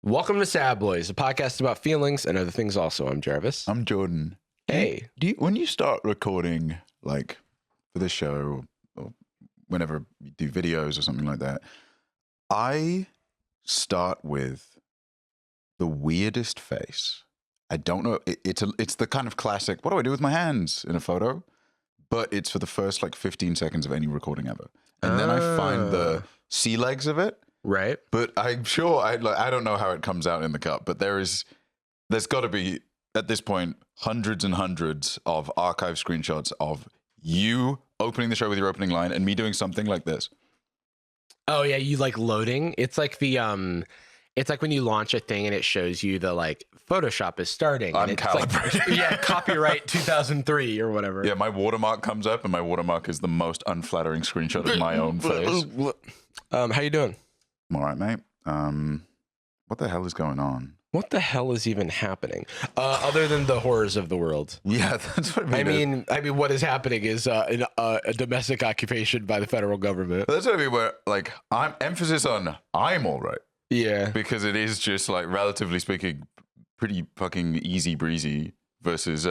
Welcome to Sad Boys, a podcast about feelings and other things also. I'm Jarvis. I'm Jordan. Hey. When you start recording, like, for this show or whenever you do videos or something like that, I start with the weirdest face. I don't know. It's the kind of classic, what do I do with my hands in a photo? But it's for the first, 15 seconds of any recording ever. And then I find the sea legs of it. Right. But I'm sure, I don't know how it comes out in the cut, but there's got to be, at this point, hundreds and hundreds of archive screenshots of you opening the show with your opening line and me doing something like this. Oh yeah, you like loading? It's like the it's like when you launch a thing and it shows you the Photoshop is starting. I'm and it's calibrating. Yeah, copyright 2003 or whatever. Yeah, my watermark comes up and my watermark is the most unflattering screenshot of my own face. How you doing? I'm all right, mate. What the hell is going on? What the hell is even happening? Other than the horrors of the world. Yeah, that's what I mean, what is happening is a domestic occupation by the federal government. That's what I mean. Where I'm emphasis on I'm all right. Yeah, because it is just relatively speaking, pretty fucking easy breezy versus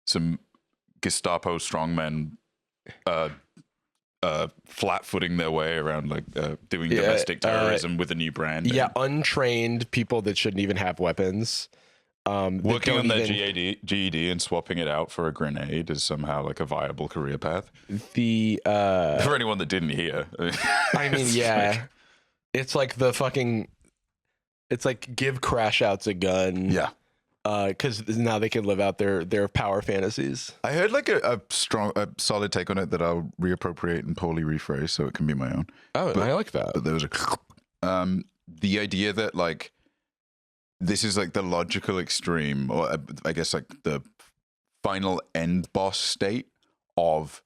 some Gestapo strongmen flat-footing their way around doing domestic terrorism with a new brand. Yeah, untrained people that shouldn't even have weapons. Working on their GED and swapping it out for a grenade is somehow a viable career path. For anyone that didn't hear. I mean, yeah. It's like the fucking, it's like give crash outs a gun. Yeah. Because now they can live out their power fantasies. I heard a solid take on it that I'll reappropriate and poorly rephrase so it can be my own. Oh, I like that. But there was the idea that this is the logical extreme, or I guess the final end boss state of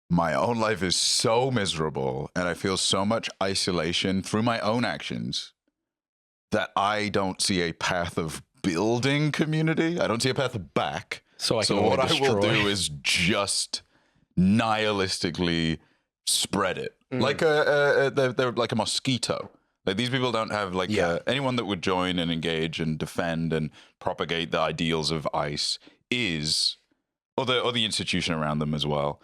my own life is so miserable and I feel so much isolation through my own actions that I don't see a path of building community. I don't see a path back. So what I will do is just nihilistically spread it. They're like a mosquito. These people don't have anyone that would join and engage and defend and propagate the ideals of ICE or the institution around them as well,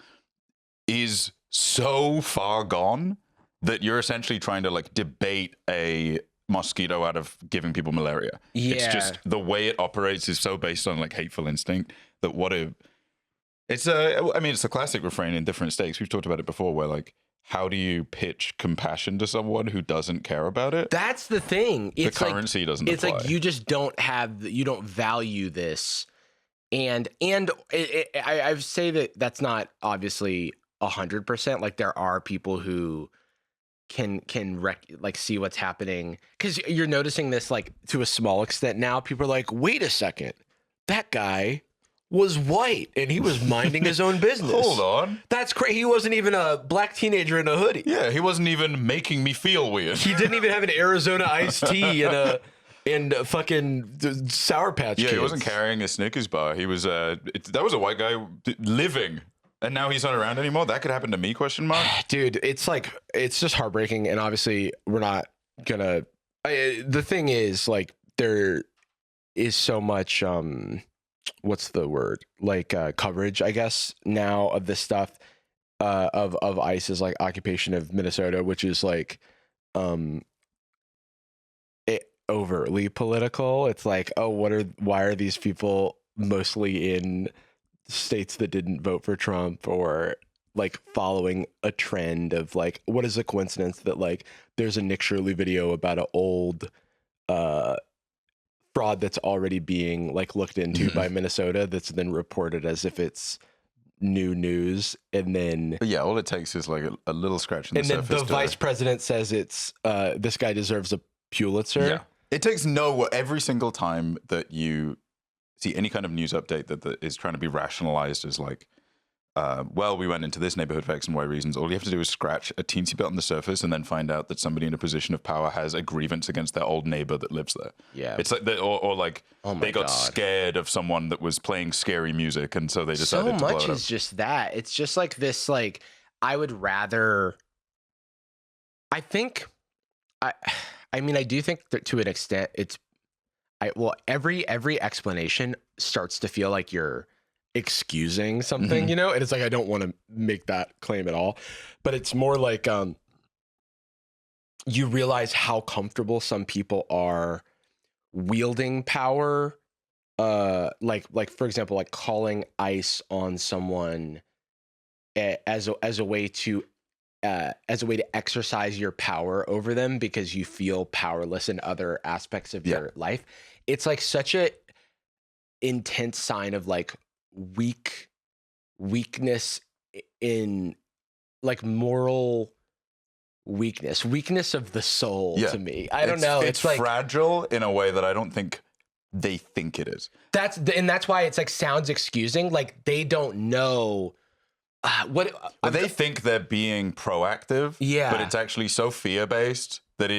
is so far gone that you're essentially trying to debate a mosquito out of giving people malaria. Yeah. It's just the way it operates is so based on hateful instinct that it's a classic refrain in different stakes. We've talked about it before where how do you pitch compassion to someone who doesn't care about it? That's the thing. It's the currency doesn't apply. It's you just don't value this. And I say that's not obviously 100%. There are people who can see what's happening, because you're noticing this to a small extent now. People are like, wait a second, that guy was white and he was minding his own business. Hold on, that's crazy. He wasn't even a black teenager in a hoodie. Yeah, he wasn't even making me feel weird. He didn't even have an Arizona iced tea and a fucking Sour Patch Kids. He wasn't carrying a Snickers bar. He was that was a white guy living. And now he's not around anymore. That could happen to me, ? Dude, it's it's just heartbreaking. And obviously we're not gonna, the thing is there is so much, what's the word? Coverage, I guess, now of this stuff, of ICE's occupation of Minnesota, which is overtly political. It's why are these people mostly in states that didn't vote for Trump, or following a trend of what is the coincidence that there's a Nick Shirley video about an old fraud that's already being looked into by Minnesota that's then reported as if it's new news, and then all it takes is a little scratch in the surface. And then the vice president says it's this guy deserves a Pulitzer. Yeah, it takes every single time that you see any kind of news update that is trying to be rationalized as we went into this neighborhood for X and Y reasons. All you have to do is scratch a teensy bit on the surface and then find out that somebody in a position of power has a grievance against their old neighbor that lives there. Yeah. It's they got scared of someone that was playing scary music, and so they decided to blow it up. So much is just that. It's just this, I would rather, I think I mean, I do think that to an extent every explanation starts to feel like you're excusing something, you know? And it's like, I don't want to make that claim at all, but it's more like, you realize how comfortable some people are wielding power. Like for example, like calling ICE on someone as a way to exercise your power over them because you feel powerless in other aspects of your life. It's like such a intense sign of like weakness in like moral weakness of the soul to me. I don't know. It's like fragile in a way that I don't think they think it is. That's why it's like sounds excusing. Like they don't know they think they're being proactive. Yeah, but it's actually so fear-based that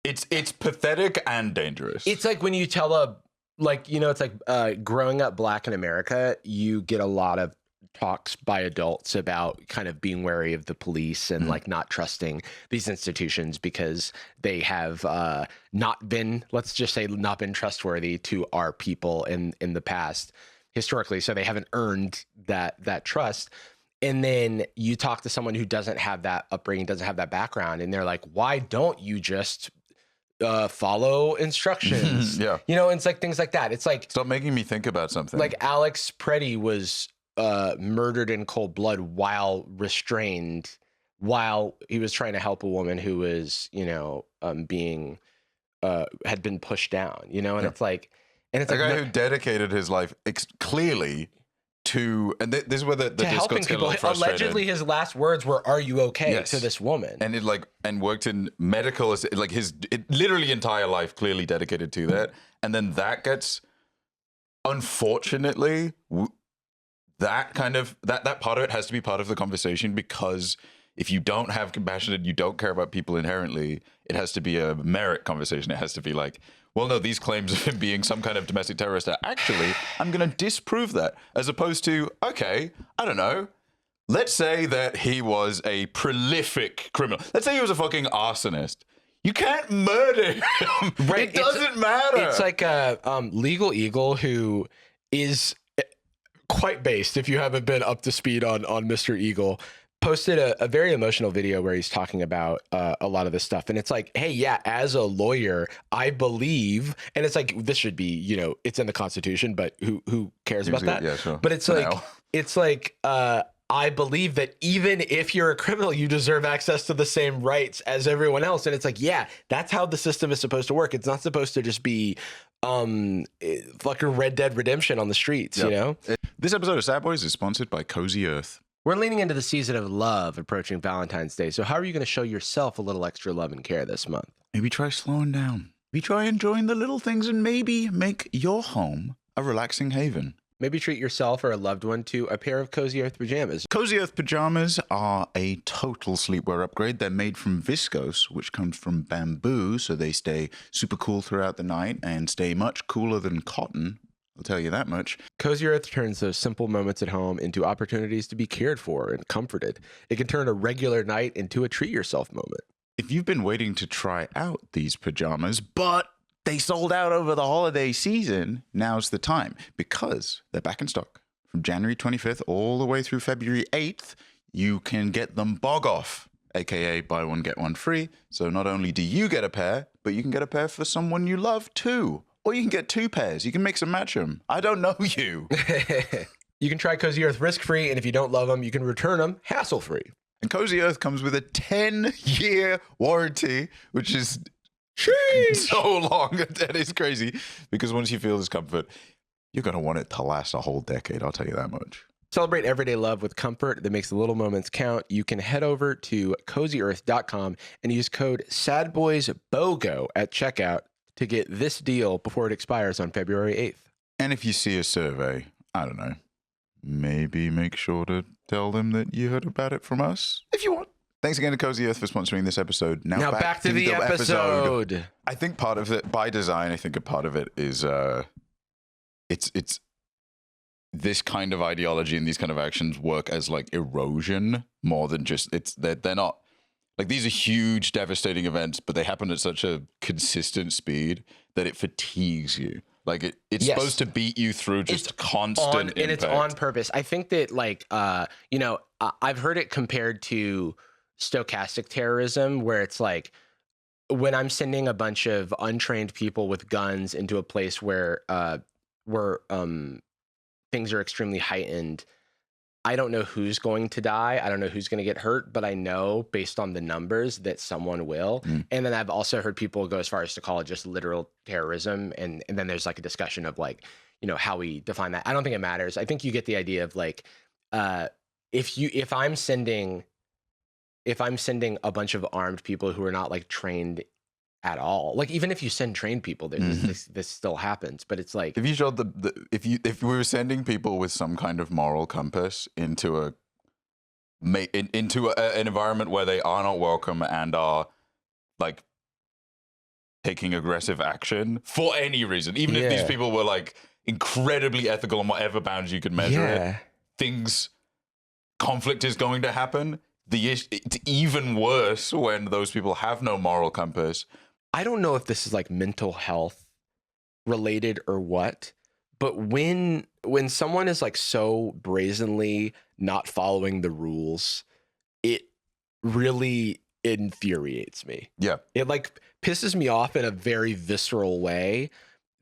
it's pathetic and dangerous. It's like when you tell it's like growing up Black in America, you get a lot of talks by adults about kind of being wary of the police and like not trusting these institutions because they have not been trustworthy to our people in the past historically. So they haven't earned that trust. And then you talk to someone who doesn't have that upbringing, doesn't have that background, and they're like, why don't you just follow instructions? Yeah. You know, it's like things like that. It's like, stop making me think about something. Like Alex Preddy was murdered in cold blood while restrained, while he was trying to help a woman who was, being had been pushed down, and it's like, and it's a like guy who dedicated his life clearly to, and this is where the helping people. Allegedly, his last words were, "Are you okay?" to this woman, and and worked in medical, like his literally entire life clearly dedicated to that, and then that gets, unfortunately, that kind of that part of it has to be part of the conversation, because if you don't have compassion and you don't care about people inherently, it has to be a merit conversation. It has to be like, well, no, these claims of him being some kind of domestic terrorist are actually, I'm going to disprove that, as opposed to, okay, I don't know, let's say that he was a prolific criminal. Let's say he was a fucking arsonist. You can't murder him. Right. It doesn't matter. It's like a Legal Eagle, who is quite based, if you haven't been up to speed on Mr. Eagle, posted a very emotional video where he's talking about a lot of this stuff. And it's like, hey, yeah, as a lawyer, I believe, and it's like, this should be, it's in the Constitution, but who cares about that? Yeah, sure. But it's like, I believe that even if you're a criminal, you deserve access to the same rights as everyone else. And it's like, yeah, that's how the system is supposed to work. It's not supposed to just be fucking Red Dead Redemption on the streets, This episode of Sad Boys is sponsored by Cozy Earth. We're leaning into the season of love approaching Valentine's Day. So how are you going to show yourself a little extra love and care this month? Maybe try slowing down. Maybe try enjoying the little things, and maybe make your home a relaxing haven. Maybe treat yourself or a loved one to a pair of Cozy Earth pajamas. Cozy Earth pajamas are a total sleepwear upgrade. They're made from viscose, which comes from bamboo, so they stay super cool throughout the night and stay much cooler than cotton. I'll tell you that much. Cozy Earth turns those simple moments at home into opportunities to be cared for and comforted. It can turn a regular night into a treat yourself moment. If you've been waiting to try out these pajamas, but they sold out over the holiday season, now's the time, because they're back in stock. From January 25th all the way through February 8th, you can get them bog off, aka buy one, get one free. So not only do you get a pair, but you can get a pair for someone you love too. Or you can get two pairs. You can mix and match them. I don't know you. You can try Cozy Earth risk-free, and if you don't love them, you can return them hassle-free. And Cozy Earth comes with a 10-year warranty, which is so long. That is crazy. Because once you feel this comfort, you're going to want it to last a whole decade. I'll tell you that much. Celebrate everyday love with comfort that makes the little moments count. You can head over to CozyEarth.com and use code SADBOYSBOGO at checkout to get this deal before it expires on February 8th. And if you see a survey, I don't know, maybe make sure to tell them that you heard about it from us, if you want. Thanks again to Cozy Earth for sponsoring this episode. Now back to the episode. I think part of it, by design, I think a part of it is it's this kind of ideology and these kind of actions work as like erosion more than just, they're not Like these are huge, devastating events, but they happen at such a consistent speed that it fatigues you. Like it's supposed to beat you through just constant impact. And it's on purpose. I think that like I've heard it compared to stochastic terrorism, where it's like when I'm sending a bunch of untrained people with guns into a place where things are extremely heightened, I don't know who's going to die. I don't know who's going to get hurt, but I know based on the numbers that someone will. And then I've also heard people go as far as to call it just literal terrorism. And then there's like a discussion of like, how we define that. I don't think it matters. I think you get the idea of like, if I'm sending a bunch of armed people who are not like trained at all, like even if you send trained people, this still happens. But it's like, if you showed if we were sending people with some kind of moral compass into an environment where they are not welcome and are like taking aggressive action for any reason, even if these people were like incredibly ethical on whatever bounds you could measure it, conflict is going to happen. It's even worse when those people have no moral compass. I don't know if this is like mental health related or what, but when someone is like so brazenly not following the rules, it really infuriates me. Yeah. It like pisses me off in a very visceral way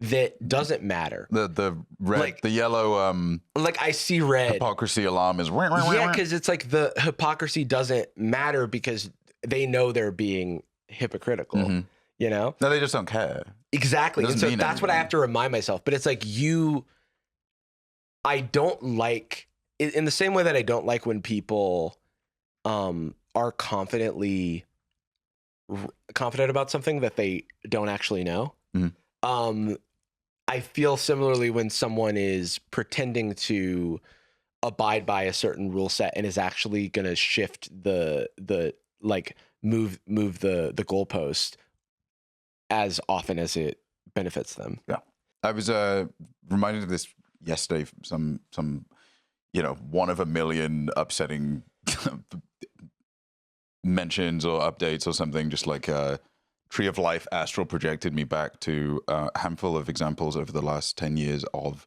that doesn't matter. The red, like, the yellow, like I see red. Hypocrisy alarm is because it's like the hypocrisy doesn't matter because they know they're being hypocritical. No, they just don't care. Exactly. And so that's what I have to remind myself. But it's like I don't like, in the same way that I don't like when people are confident about something that they don't actually know. I feel similarly when someone is pretending to abide by a certain rule set and is actually going to shift the like move the goalpost as often as it benefits them. Yeah. I was reminded of this yesterday, some one of a million upsetting mentions or updates or something, just like Tree of Life astral projected me back to a handful of examples over the last 10 years of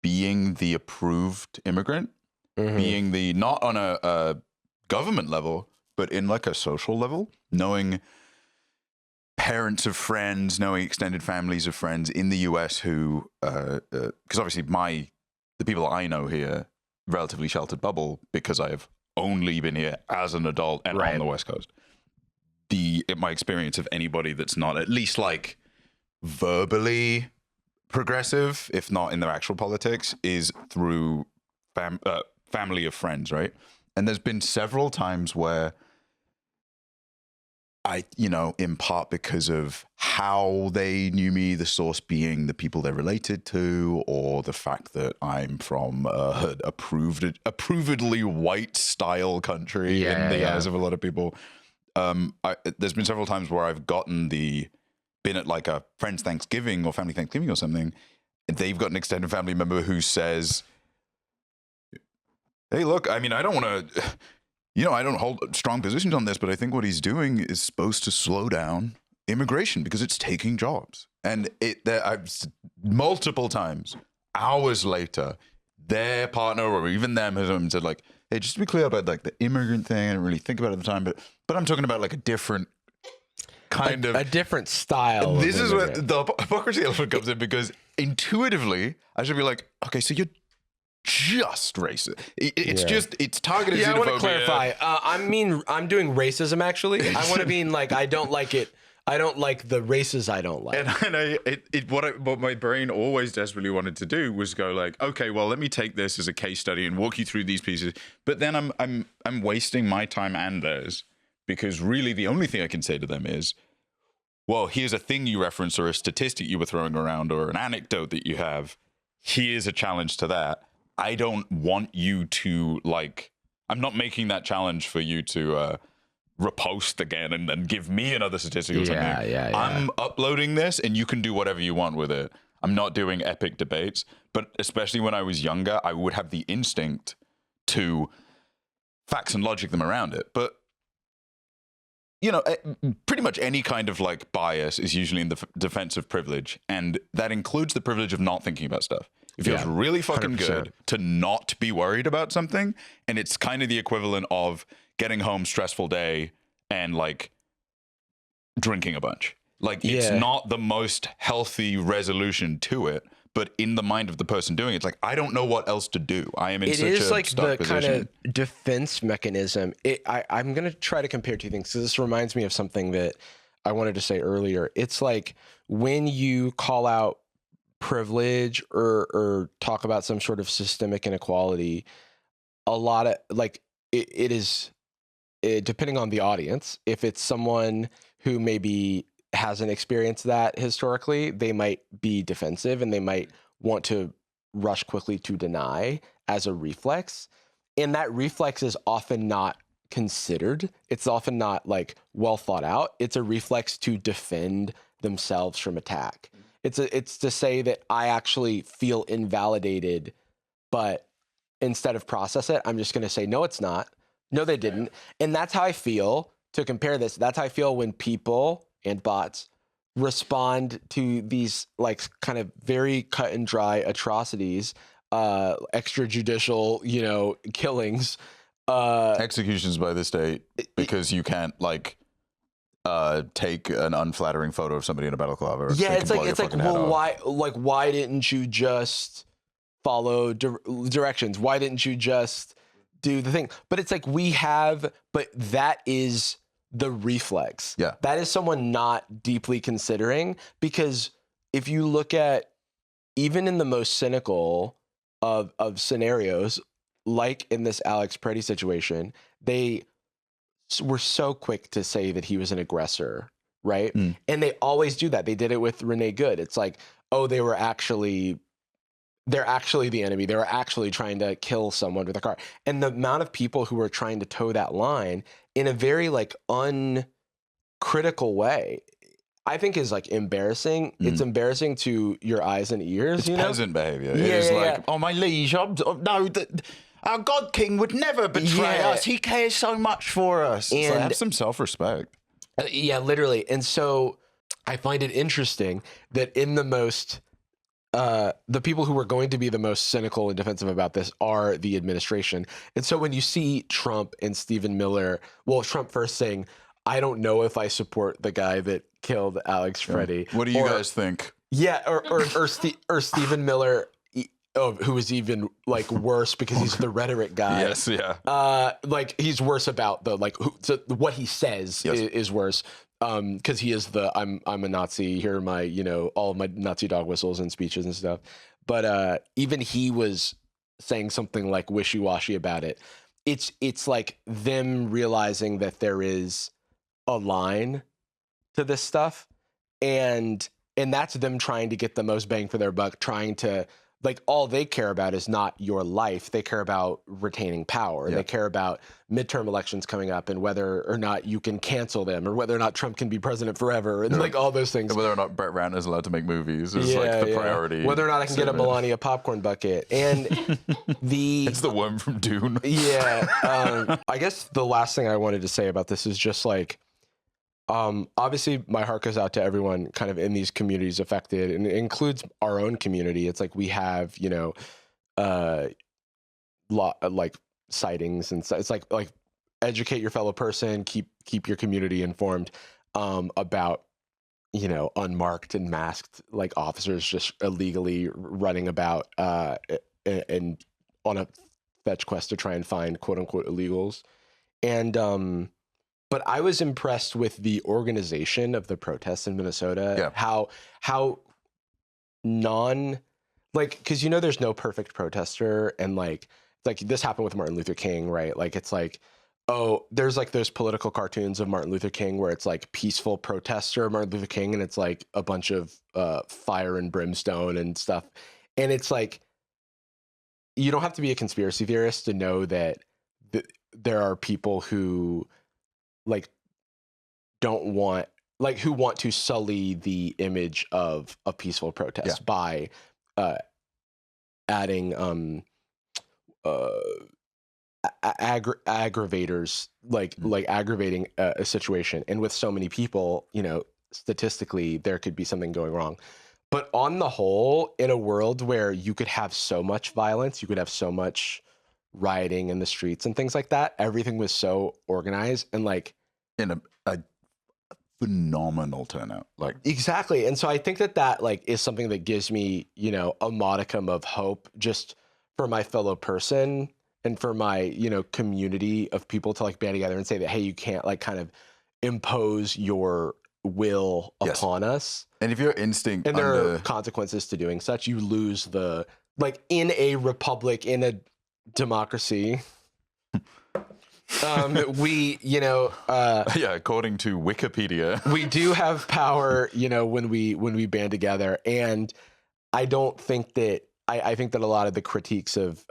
being the approved immigrant, being the, not on a government level, but in like a social level, knowing parents of friends, knowing extended families of friends in the US who, because obviously the people I know here, relatively sheltered bubble because I have only been here as an adult and on the West Coast. My experience of anybody that's not at least like verbally progressive, if not in their actual politics, is through family of friends, right? And there's been several times where I, in part because of how they knew me, the source being the people they're related to, or the fact that I'm from approvedly white style country in the eyes of a lot of people. There's been several times where I've been at like a friend's Thanksgiving or family Thanksgiving or something. And they've got an extended family member who says, hey, look, I mean, I don't want to, I don't hold strong positions on this, but I think what he's doing is supposed to slow down immigration because it's taking jobs. And I've multiple times, hours later, their partner or even them has said like, hey, just to be clear about like the immigrant thing, I didn't really think about it at the time, but I'm talking about like a different kind of... A different style. This is where the hypocrisy element comes in, because intuitively, I should be like, okay, so you're just racist. It's targeted xenophobia. I want to clarify. I'm doing racism, actually. I want to mean like, I don't like it. I don't like the races I don't like. And what my brain always desperately wanted to do was go like, okay, well, let me take this as a case study and walk you through these pieces. But then I'm wasting my time and theirs, because really the only thing I can say to them is, well, here's a thing you referenced or a statistic you were throwing around or an anecdote that you have. Here's a challenge to that. I don't want you to I'm not making that challenge for you to repost again and give me another statistic or something. I'm uploading this and you can do whatever you want with it. I'm not doing epic debates, but especially when I was younger, I would have the instinct to facts and logic them around it. But you know, pretty much any kind of like bias is usually in the defense of privilege, and that includes the privilege of not thinking about stuff. It feels really fucking 100%. Good to not be worried about something, and it's kind of the equivalent of getting home stressful day and like drinking a bunch. Like it's not the most healthy resolution to it, but in the mind of the person doing it, it's like, I don't know what else to do. I am in such a stuck position. It is like the kind of defense mechanism. I'm going to try to compare two things. So this reminds me of something that I wanted to say earlier. It's like when you call out privilege or talk about some sort of systemic inequality, a lot of like it is depending on the audience. If it's someone who maybe hasn't experienced that historically, they might be defensive and they might want to rush quickly to deny as a reflex. And that reflex is often not considered. It's often not like well thought out. It's a reflex to defend themselves from attack. It's to say that I actually feel invalidated, but instead of process it, I'm just going to say, no, it's not. No, they didn't. And that's how I feel. To compare this, that's how I feel when people and bots respond to these like kind of very cut and dry atrocities, extrajudicial, you know, killings, executions by the state, because you can't like take an unflattering photo of somebody in a balaclava. It's like well, why didn't you just follow directions? Why didn't you just do the thing? But it's like but that is the reflex. Yeah. That is someone not deeply considering, because if you look at even in the most cynical of scenarios, like in this Alex Preddy situation, they were so quick to say that he was an aggressor, right? And they always do that. They did it with Renee Good. It's like, oh, they're actually the enemy. They were actually trying to kill someone with a car. And the amount of people who were trying to toe that line in a very like uncritical way, I think is like embarrassing. It's embarrassing to your eyes and ears. It's peasant behavior. It is like, oh, my liege, our God King would never betray us. He cares so much for us. And so have some self-respect. Literally. And so I find it interesting that in the most the people who are going to be the most cynical and defensive about this are the administration. And so when you see Trump and Stephen Miller, well, Trump first saying, I don't know if I support the guy that killed Alex Preddy. What do you guys think? Yeah, or Stephen Miller, who is even like worse because he's the rhetoric guy. Yes, yeah. Like he's worse about the so what he says is worse. Because he is I'm a Nazi. Here are my, you know, all of my Nazi dog whistles and speeches and stuff. But even he was saying something like wishy-washy about it. It's like them realizing that there is a line to this stuff, and that's them trying to get the most bang for their buck, trying to like all they care about is not your life. They care about retaining power. Yeah. They care about midterm elections coming up and whether or not you can cancel them or whether or not Trump can be president forever and like all those things. And whether or not Brett Ratner is allowed to make movies is like the priority. Whether or not I can get a Melania popcorn bucket. And it's the worm from Dune. I guess the last thing I wanted to say about this is just like, obviously my heart goes out to everyone kind of in these communities affected, and it includes our own community. It's like we have, you know, like sightings and stuff. It's like educate your fellow person, keep your community informed about, you know, unmarked and masked like officers just illegally running about and on a fetch quest to try and find quote unquote illegals. And but I was impressed with the organization of the protests in Minnesota. Yeah. How because, you know, there's no perfect protester, and like this happened with Martin Luther King, right? Like it's like, oh, there's like those political cartoons of Martin Luther King where it's like peaceful protester Martin Luther King, and it's like a bunch of fire and brimstone and stuff. And it's like, you don't have to be a conspiracy theorist to know that there are people who like who want to sully the image of a peaceful protest by aggravators, like aggravating a situation. And with so many people, you know, statistically, there could be something going wrong. But on the whole, in a world where you could have so much violence, you could have so much rioting in the streets and things like that, everything was so organized and like in a phenomenal turnout. Like exactly. And so I think that like is something that gives me, you know, a modicum of hope just for my fellow person and for my, you know, community of people to like band together and say that, hey, you can't like kind of impose your will upon us. And if your instinct and there are consequences to doing such, you lose the, like in a republic, in a democracy, we, you know, yeah, according to Wikipedia, we do have power, you know, when we band together. And I don't think that, I think that a lot of the critiques of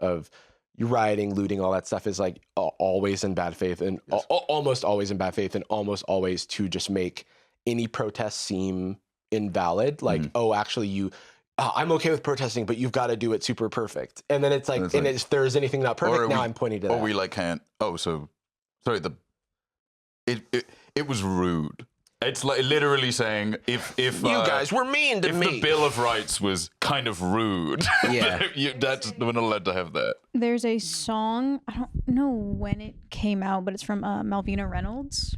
rioting, looting, all that stuff is like always in bad faith and almost always in bad faith and almost always to just make any protest seem invalid. Like, oh, actually I'm okay with protesting, but you've got to do it super perfect. And then it's like, if there's anything not perfect, now I'm pointing to that. Or we like can't, sorry, it was rude. It's like literally saying if you guys were mean to me. If the Bill of Rights was kind of rude, yeah, we're not allowed to have that. There's a song, I don't know when it came out, but it's from Malvina Reynolds,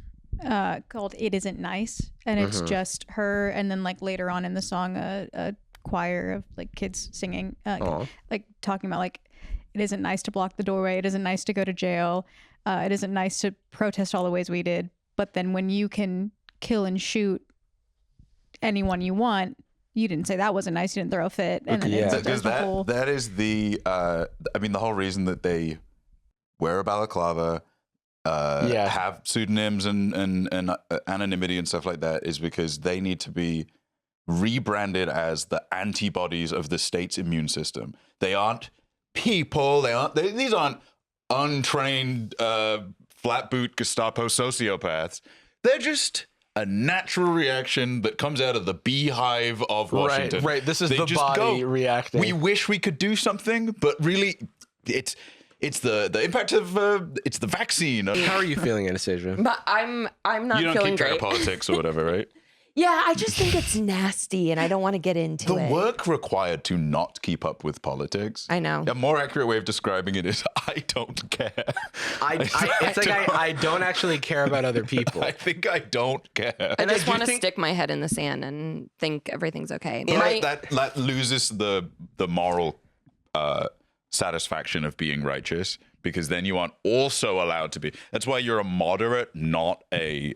called "It Isn't Nice," and it's just her, and then like later on in the song, a choir of like kids singing, like talking about like, it isn't nice to block the doorway, it isn't nice to go to jail, it isn't nice to protest all the ways we did, but then when you can kill and shoot anyone you want, you didn't say that wasn't nice, you didn't throw a fit. And then because that is the I mean, the whole reason that they wear a balaclava, have pseudonyms and anonymity and stuff like that is because they need to be rebranded as the antibodies of the state's immune system. They aren't people. These aren't untrained flat boot Gestapo sociopaths. They're just a natural reaction that comes out of the beehive of Washington. Right. This is the body reacting. We wish we could do something, but really, it's the impact of it's the vaccine. How are you feeling, Anastasia? But I'm not you don't feeling keep track great. of politics or whatever, right? Yeah, I just think it's nasty, and I don't want to get into it. The work required to not keep up with politics. I know. A more accurate way of describing it is, I don't care. I don't actually care about other people. I think I don't care. I just want to stick my head in the sand and think everything's okay. That loses the moral satisfaction of being righteous, because then you aren't also allowed to be. That's why you're a moderate, not a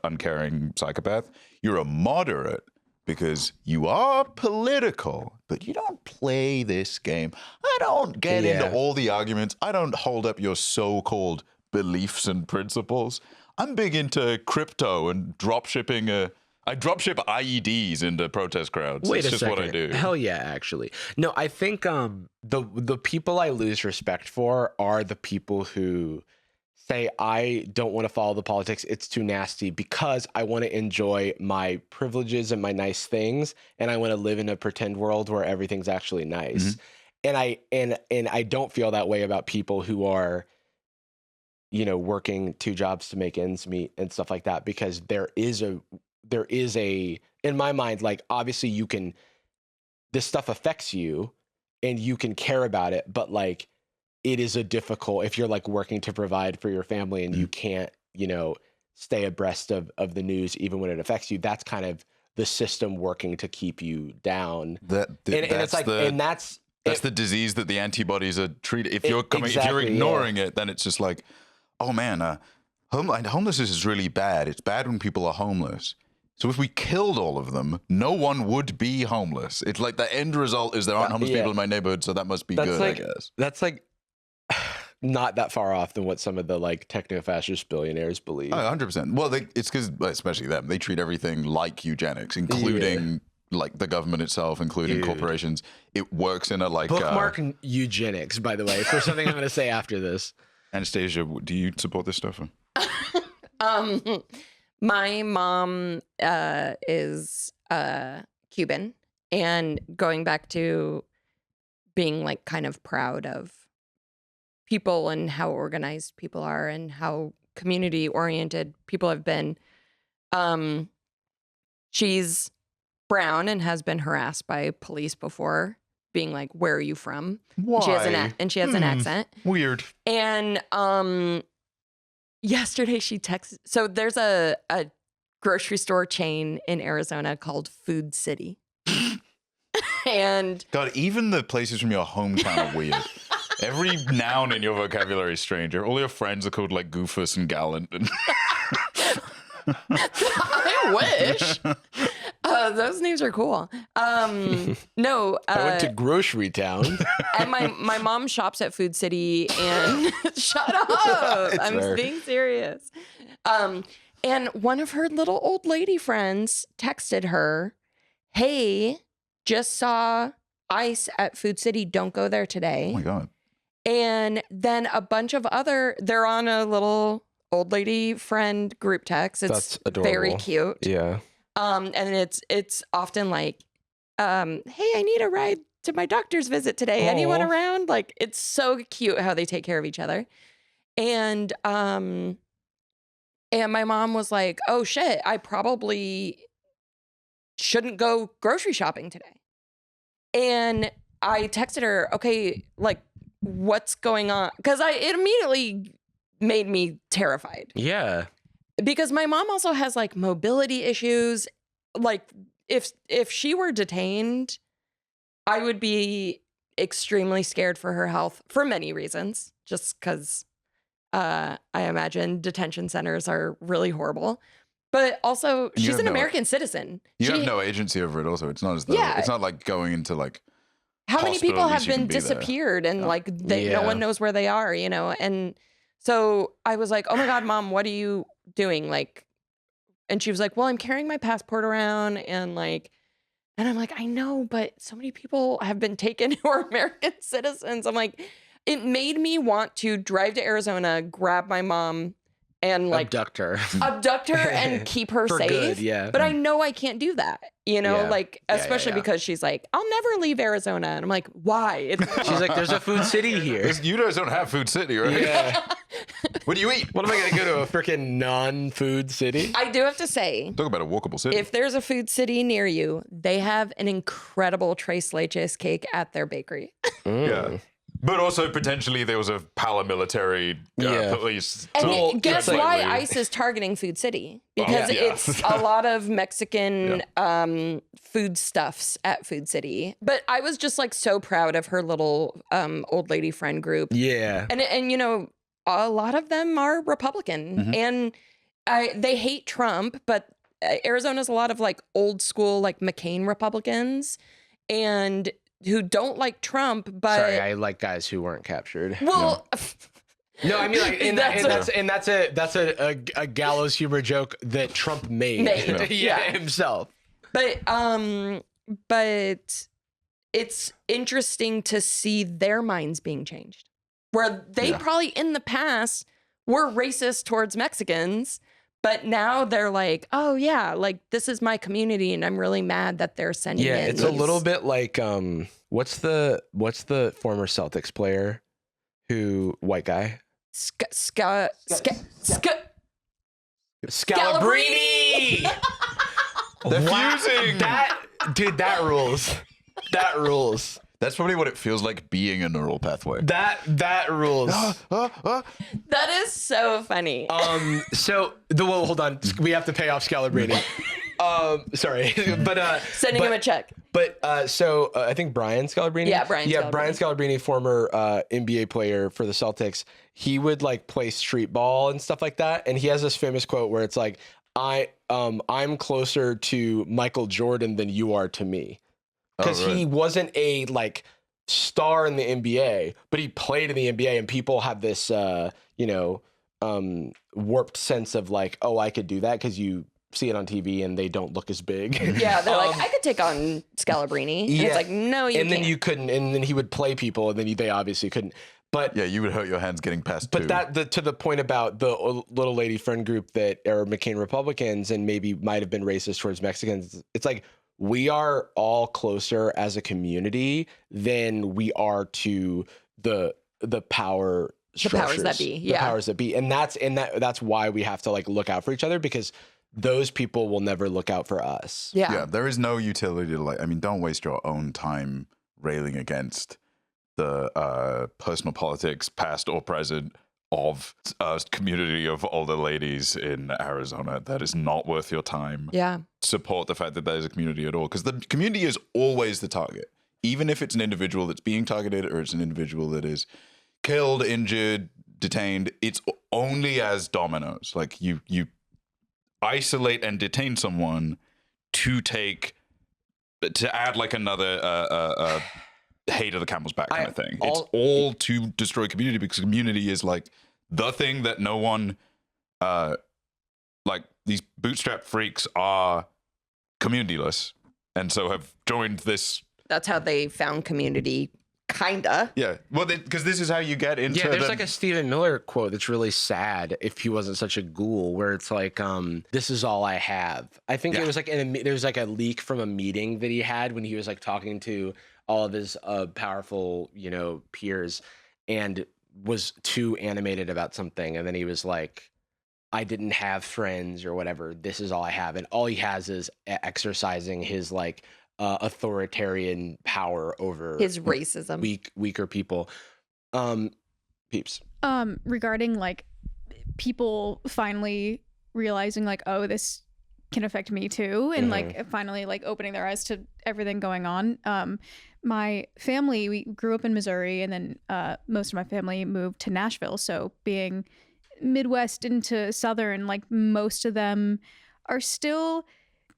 uncaring psychopath. You're a moderate because you are political, but you don't play this game. I don't get into all the arguments. I don't hold up your so-called beliefs and principles. I'm big into crypto and drop shipping. I drop ship IEDs into protest crowds. Wait It's a just second. what I do. Hell yeah, actually. No, I think the people I lose respect for are the people who say, I don't want to follow the politics, it's too nasty, because I want to enjoy my privileges and my nice things, and I want to live in a pretend world where everything's actually nice. And I don't feel that way about people who are, you know, working 2 jobs to make ends meet and stuff like that, because there is a in my mind, like, obviously this stuff affects you and you can care about it, but like, it is a difficult, if you're like working to provide for your family and you can't, you know, stay abreast of the news, even when it affects you, that's kind of the system working to keep you down. And it's like, that's the disease that the antibodies are treated. If you're ignoring it, then it's just like, oh man, homelessness is really bad. It's bad when people are homeless. So if we killed all of them, no one would be homeless. It's like the end result is there aren't homeless people in my neighborhood, so that must be good, like, I guess. That's like not that far off than what some of the like techno-fascist billionaires believe. Oh, 100%. Well, it's because, especially them, they treat everything like eugenics, including like the government itself, including corporations. It works in a like... Bookmark eugenics, by the way, for something I'm going to say after this. Anastasia, do you support this stuff? My mom is Cuban, and going back to being like kind of proud of people and how organized people are and how community oriented people have been. She's brown and has been harassed by police before, being like, "Where are you from?" Why? And she has an accent. Weird. And yesterday she texted. So there's a grocery store chain in Arizona called Food City. And God, even the places from your hometown are weird. Every noun in your vocabulary is strange. All your friends are called like Goofus and Gallant. And I wish. Those names are cool. No. I went to Grocery Town. And my mom shops at Food City and shut up. I'm fair. being serious. And one of her little old lady friends texted her, "Hey, just saw ICE at Food City. Don't go there today." oh my God. And then a bunch of they're on a little old lady friend group text. It's That's adorable. very cute. Yeah. And it's often like, "Hey, I need a ride to my doctor's visit today. Anyone Aw. around?" Like, it's so cute how they take care of each other. And my mom was like, "Oh shit, I probably shouldn't go grocery shopping today." And I texted her, "Okay, like, what's going on?" Because it immediately made me terrified. Yeah. Because my mom also has like mobility issues. Like, if she were detained, I would be extremely scared for her health for many reasons. Just because I imagine detention centers are really horrible. But also, you she's have an no- American citizen. You have no agency over it also. It's not as though it's not like going into like How many hospital, people at have least you been can be there. disappeared and like no Yeah. one knows where they are, you know? And so I was like, "Oh my God, Mom, what are you doing?" Like, and she was like, "Well, I'm carrying my passport around," and I'm like, "I know, but so many people have been taken who are American citizens." I'm like, it made me want to drive to Arizona, grab my mom, and like Abduct her. abduct her and keep her For safe. good, yeah. But I know I can't do that, you know, Yeah. like, Yeah, especially yeah. because she's like, "I'll never leave Arizona." And I'm like, "Why?" She's like, "There's a Food City here." You guys don't have Food City, right? Yeah. What do you eat? What am I going to go to a freaking non-food city? I do have to say, Talk about a walkable city. if there's a Food City near you, they have an incredible tres leches cake at their bakery. Yeah. But also potentially there was a paramilitary Yeah. police. And Well, guess it's why like- ICE is targeting Food City? Because yeah. it's a lot of Mexican foodstuffs at Food City. But I was just like so proud of her little old lady friend group. Yeah. And you know, a lot of them are Republican, and they hate Trump, but Arizona's a lot of like old school like McCain Republicans, and who don't like Trump, but Sorry, I like guys who weren't captured. well, No, I mean like, That's that's a gallows humor joke that Trump made. Yeah. Himself. but it's interesting to see their minds being changed, where they probably in the past were racist towards Mexicans. But now they're like, "Oh yeah, like this is my community, and I'm really mad that they're sending Yeah, in it's a these-" little bit like what's the former Celtics player who white guy? Scalabrini. They're Wow, fusing. that rules. That rules. That's probably what it feels like being a neural pathway. That rules. That is so funny. Well, hold on. We have to pay off Scalabrini. Sorry, but Sending him a check. But I think Brian Scalabrine. Yeah, Brian Scalabrine. Brian Scalabrine, former NBA player for the Celtics. He would like play street ball and stuff like that, and he has this famous quote where it's like, I'm closer to Michael Jordan than you are to me," because he wasn't a like star in the NBA, but he played in the NBA, and people have this warped sense of like, oh, I could do that because you see it on TV and they don't look as big. Yeah, they're like, "I could take on Scalabrini." And it's like, "No, you and can't." then you couldn't, and then he would play people, and then they obviously couldn't. But Yeah, you would hurt your hands getting past two. to the point about the little lady friend group that are McCain Republicans and maybe might have been racist towards Mexicans. It's like we are all closer as a community than we are to the power structures, powers that be. the Yeah. powers that be, and that's why we have to like look out for each other, because those people will never look out for us. Yeah, there is no utility to don't waste your own time railing against the personal politics, past or present, of a community of older ladies in Arizona. That is not worth your time. Yeah. Support the fact that there's a community at all, because the community is always the target. Even if it's an individual that's being targeted or it's an individual that is killed, injured, detained, it's only as dominoes. Like you isolate and detain someone to add like another hate of the camel's back kind of thing. It's all to destroy community, because community is like the thing that no one, like these bootstrap freaks are communityless, and so have joined this. That's how they found community, kinda. Yeah, well, because this is how you get into. Yeah, there's like a Stephen Miller quote that's really sad. If he wasn't such a ghoul, where it's like, "This is all I have." I think it was like there's like a leak from a meeting that he had when he was like talking to all of his powerful, peers, and was too animated about something, and then he was like, I didn't have friends or whatever. This is all I have, and all he has is exercising his like authoritarian power over His racism, weaker people. Peeps. Regarding like people finally realizing like, oh, this can affect me too, and like finally like opening their eyes to everything going on. My family, we grew up in Missouri, and then most of my family moved to Nashville. So being Midwest into Southern, like most of them are still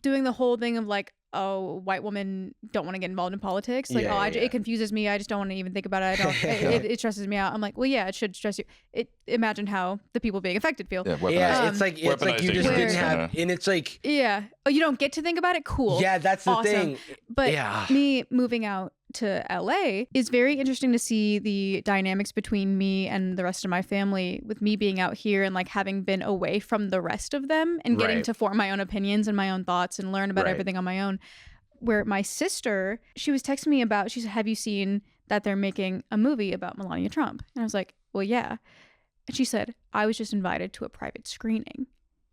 doing the whole thing of like, oh, white women don't want to get involved in politics. Like, it confuses me. I just don't want to even think about it. It stresses me out. I'm like, well, yeah, it should stress you. Imagine how the people being affected feel. It's like you just didn't have, and it's like, oh, you don't get to think about it. Cool. Yeah, that's the thing. But me moving out to LA is very interesting to see the dynamics between me and the rest of my family, with me being out here and like having been away from the rest of them and getting to form my own opinions and my own thoughts and learn about everything on my own. Where my sister, she was texting me about, she said, have you seen that they're making a movie about Melania Trump? And I was like, well, yeah. And she said, I was just invited to a private screening.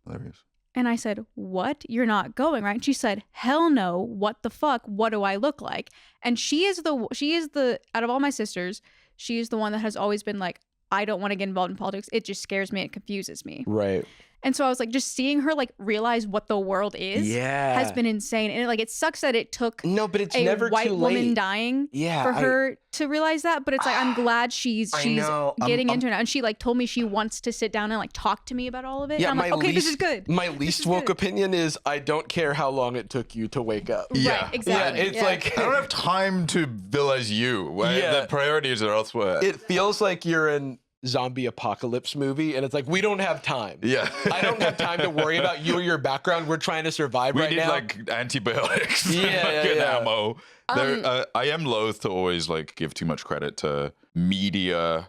Hilarious. And I said, what? You're not going, right? And she said, hell no. What the fuck? What do I look like? And she is the, out of all my sisters, she is the one that has always been like, I don't want to get involved in politics. It just scares me. It confuses me. Right. And so I was like, just seeing her like realize what the world is has been insane. And it sucks that it took but it's a never white too woman late. dying for her to realize that. But it's like, I'm glad she's getting into it now. And she like told me she wants to sit down and like talk to me about all of it. Yeah, and I'm like, okay, this is good. My least woke opinion is I don't care how long it took you to wake up. Yeah, right, exactly. Yeah, it's like I don't have time to visualize you. The priorities are elsewhere. It feels like you're in zombie apocalypse movie, and it's like, we don't have time. Yeah. I don't have time to worry about you or your background. We're trying to survive we right need now. like antibiotics. Yeah. Ammo. I am loath to always like give too much credit to media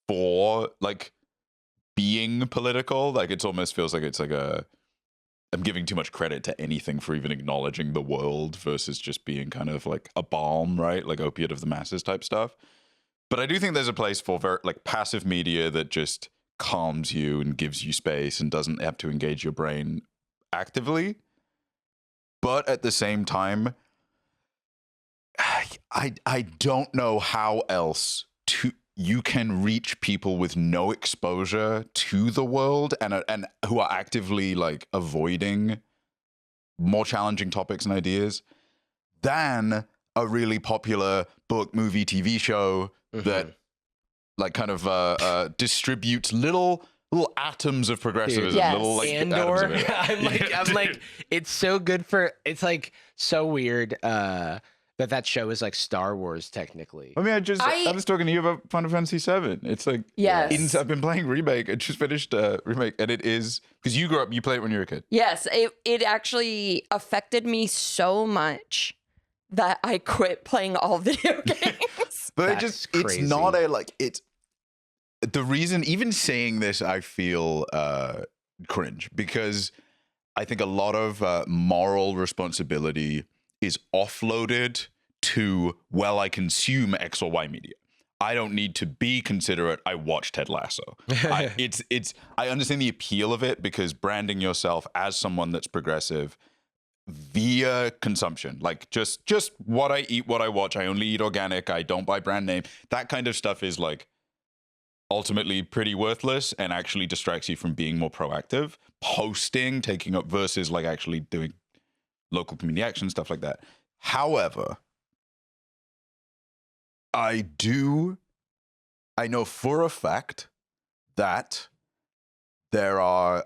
for like being political. Like it almost feels like it's like I'm giving too much credit to anything for even acknowledging the world versus just being kind of like a balm, right? Like opiate of the masses type stuff. But I do think there's a place for very like passive media that just calms you and gives you space and doesn't have to engage your brain actively. But at the same time, I don't know how else you can reach people with no exposure to the world and who are actively like avoiding more challenging topics and ideas than a really popular book, movie, TV show that like kind of distributes little atoms of progressivism. Yes. Little like Andor. atoms of it. I'm like, it's so good for, it's like so weird that show is like Star Wars technically. I mean, I was talking to you about Final Fantasy VII. It's like, yes. I've been playing Remake. I just finished Remake, and it is, because you grew up, you played it when you were a kid. Yes, it actually affected me so much that I quit playing all video games. But That's it's crazy. not it's the reason, even saying this, I feel cringe, because I think a lot of moral responsibility is offloaded to, well, I consume X or Y media. I don't need to be considerate. I watch Ted Lasso. I understand the appeal of it because branding yourself as someone that's progressive via consumption, like just what I eat, what I watch. I only eat organic. I don't buy brand name. That kind of stuff is like ultimately pretty worthless and actually distracts you from being more proactive, posting, taking up versus like actually doing local community action, stuff like that. However, I know for a fact that there are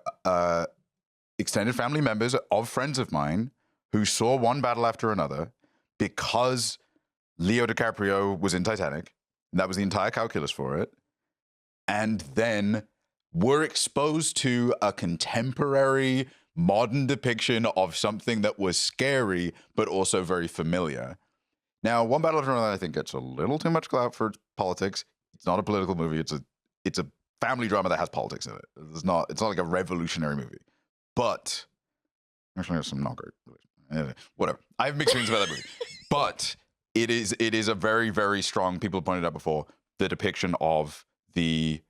extended family members of friends of mine who saw one battle after another because Leo DiCaprio was in Titanic. That was the entire calculus for it. And then were exposed to a contemporary modern depiction of something that was scary, but also very familiar. Now, One Battle After Another, I think, gets a little too much clout for politics. It's not a political movie. It's a family drama that has politics in it. It's not like a revolutionary movie. But actually, there's some not great. Whatever. I have mixed feelings about that movie. But it is a very, very strong. People have pointed out before the depiction of the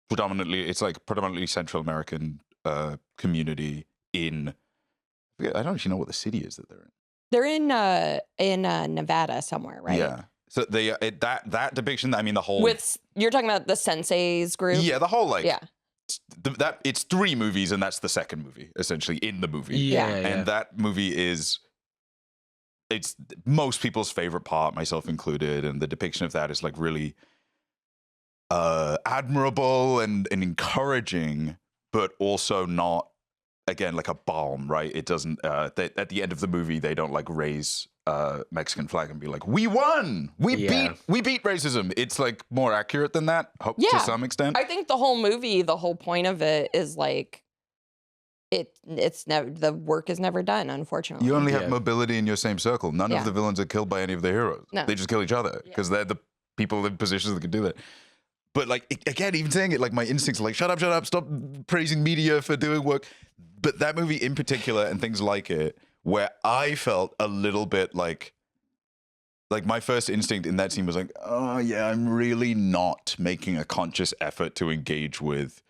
predominantly Central American community in. I don't actually know what the city is that they're in. They're in Nevada somewhere, right? Yeah. So that depiction. I mean, the whole. You're talking about the Sensei's group. Yeah, the whole Yeah. It's 3 movies, and that's the second movie essentially in the movie. Yeah. And that movie it's most people's favorite part, myself included, and the depiction of that is like really admirable and encouraging, but also not, again, like a balm, right? It doesn't at the end of the movie they don't like raise Mexican flag and be like, we won, we beat racism. It's like more accurate than that, to some extent. I think the whole movie, the whole point of it is like it's never, the work is never done, unfortunately. You only have mobility in your same circle. None of the villains are killed by any of the heroes. No. They just kill each other because they're the people in positions that can do that. But like, again, even saying it, like my instincts are like, shut up, stop praising media for doing work. But that movie in particular and things like it, where I felt a little bit like my first instinct in that scene was like, oh yeah, I'm really not making a conscious effort to engage with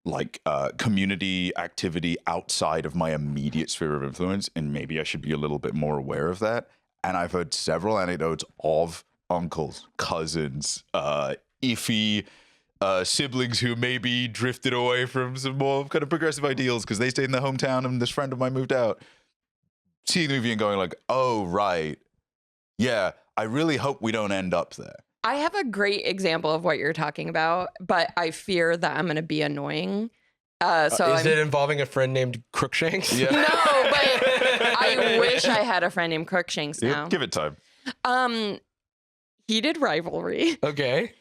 like community activity outside of my immediate sphere of influence. And maybe I should be a little bit more aware of that. And I've heard several anecdotes of uncles, cousins, iffy siblings who maybe drifted away from some more kind of progressive ideals because they stayed in their hometown and this friend of mine moved out. Seeing the movie and going like, oh, right. Yeah, I really hope we don't end up there. I have a great example of what you're talking about, but I fear that I'm going to be annoying. Is it involving a friend named Crookshanks? Yeah. No, but I wish I had a friend named Crookshanks now. Give it time. Heated Rivalry. Okay.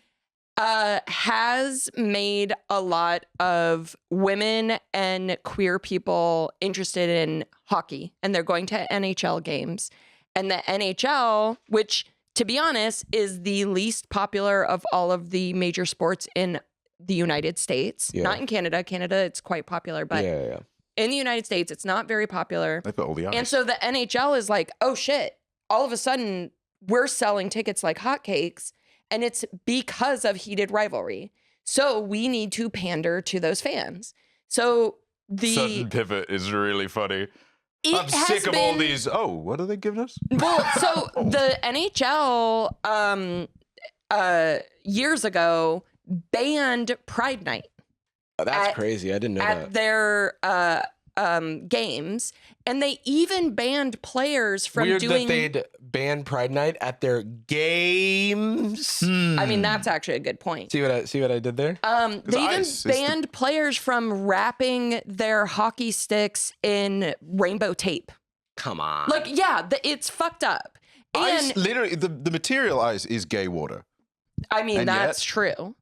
Has made a lot of women and queer people interested in hockey, and they're going to NHL games. And the NHL, which, to be honest, is the least popular of all of the major sports in the United States. Yeah. Not in Canada. Canada, it's quite popular, but in the United States, it's not very popular. They put all the eyes. And so the NHL is like, oh shit, all of a sudden we're selling tickets like hotcakes. And it's because of Heated Rivalry. So we need to pander to those fans. So the sudden pivot is really funny. I'm sick of all these. Oh, what are they giving us? Well, so the NHL years ago banned Pride Night. Oh, that's crazy. I didn't know that. At their games. And they even banned players from doing... Weird that they'd ban Pride Night at their games. I mean, that's actually a good point. See what I did there? They even banned players from wrapping their hockey sticks in rainbow tape. Come on. Like, yeah, it's fucked up. Ice, And literally, the material ice is gay water. I mean, and that's true.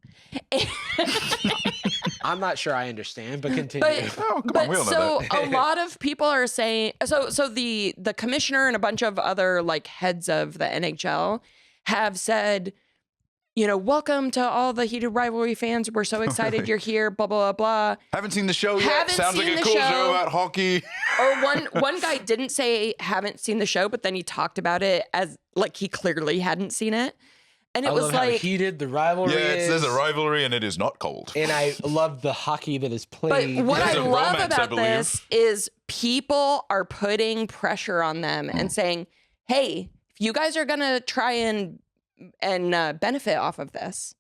I'm not sure I understand, but continue. A lot of people are saying so the commissioner and a bunch of other like heads of the NHL have said, you know, welcome to all the Heated Rivalry fans. We're so excited you're here, blah, blah, blah, blah. Haven't seen the show yet. Sounds like a cool show about hockey. Or one guy didn't say haven't seen the show, but then he talked about it as like he clearly hadn't seen it. And it I was love like how heated the rivalry is. there's a rivalry and it is not cold. And I love the hockey that is but played. what I There's a love romance, I about this is people are putting pressure on them and saying, hey, if you guys are gonna try and benefit off of this,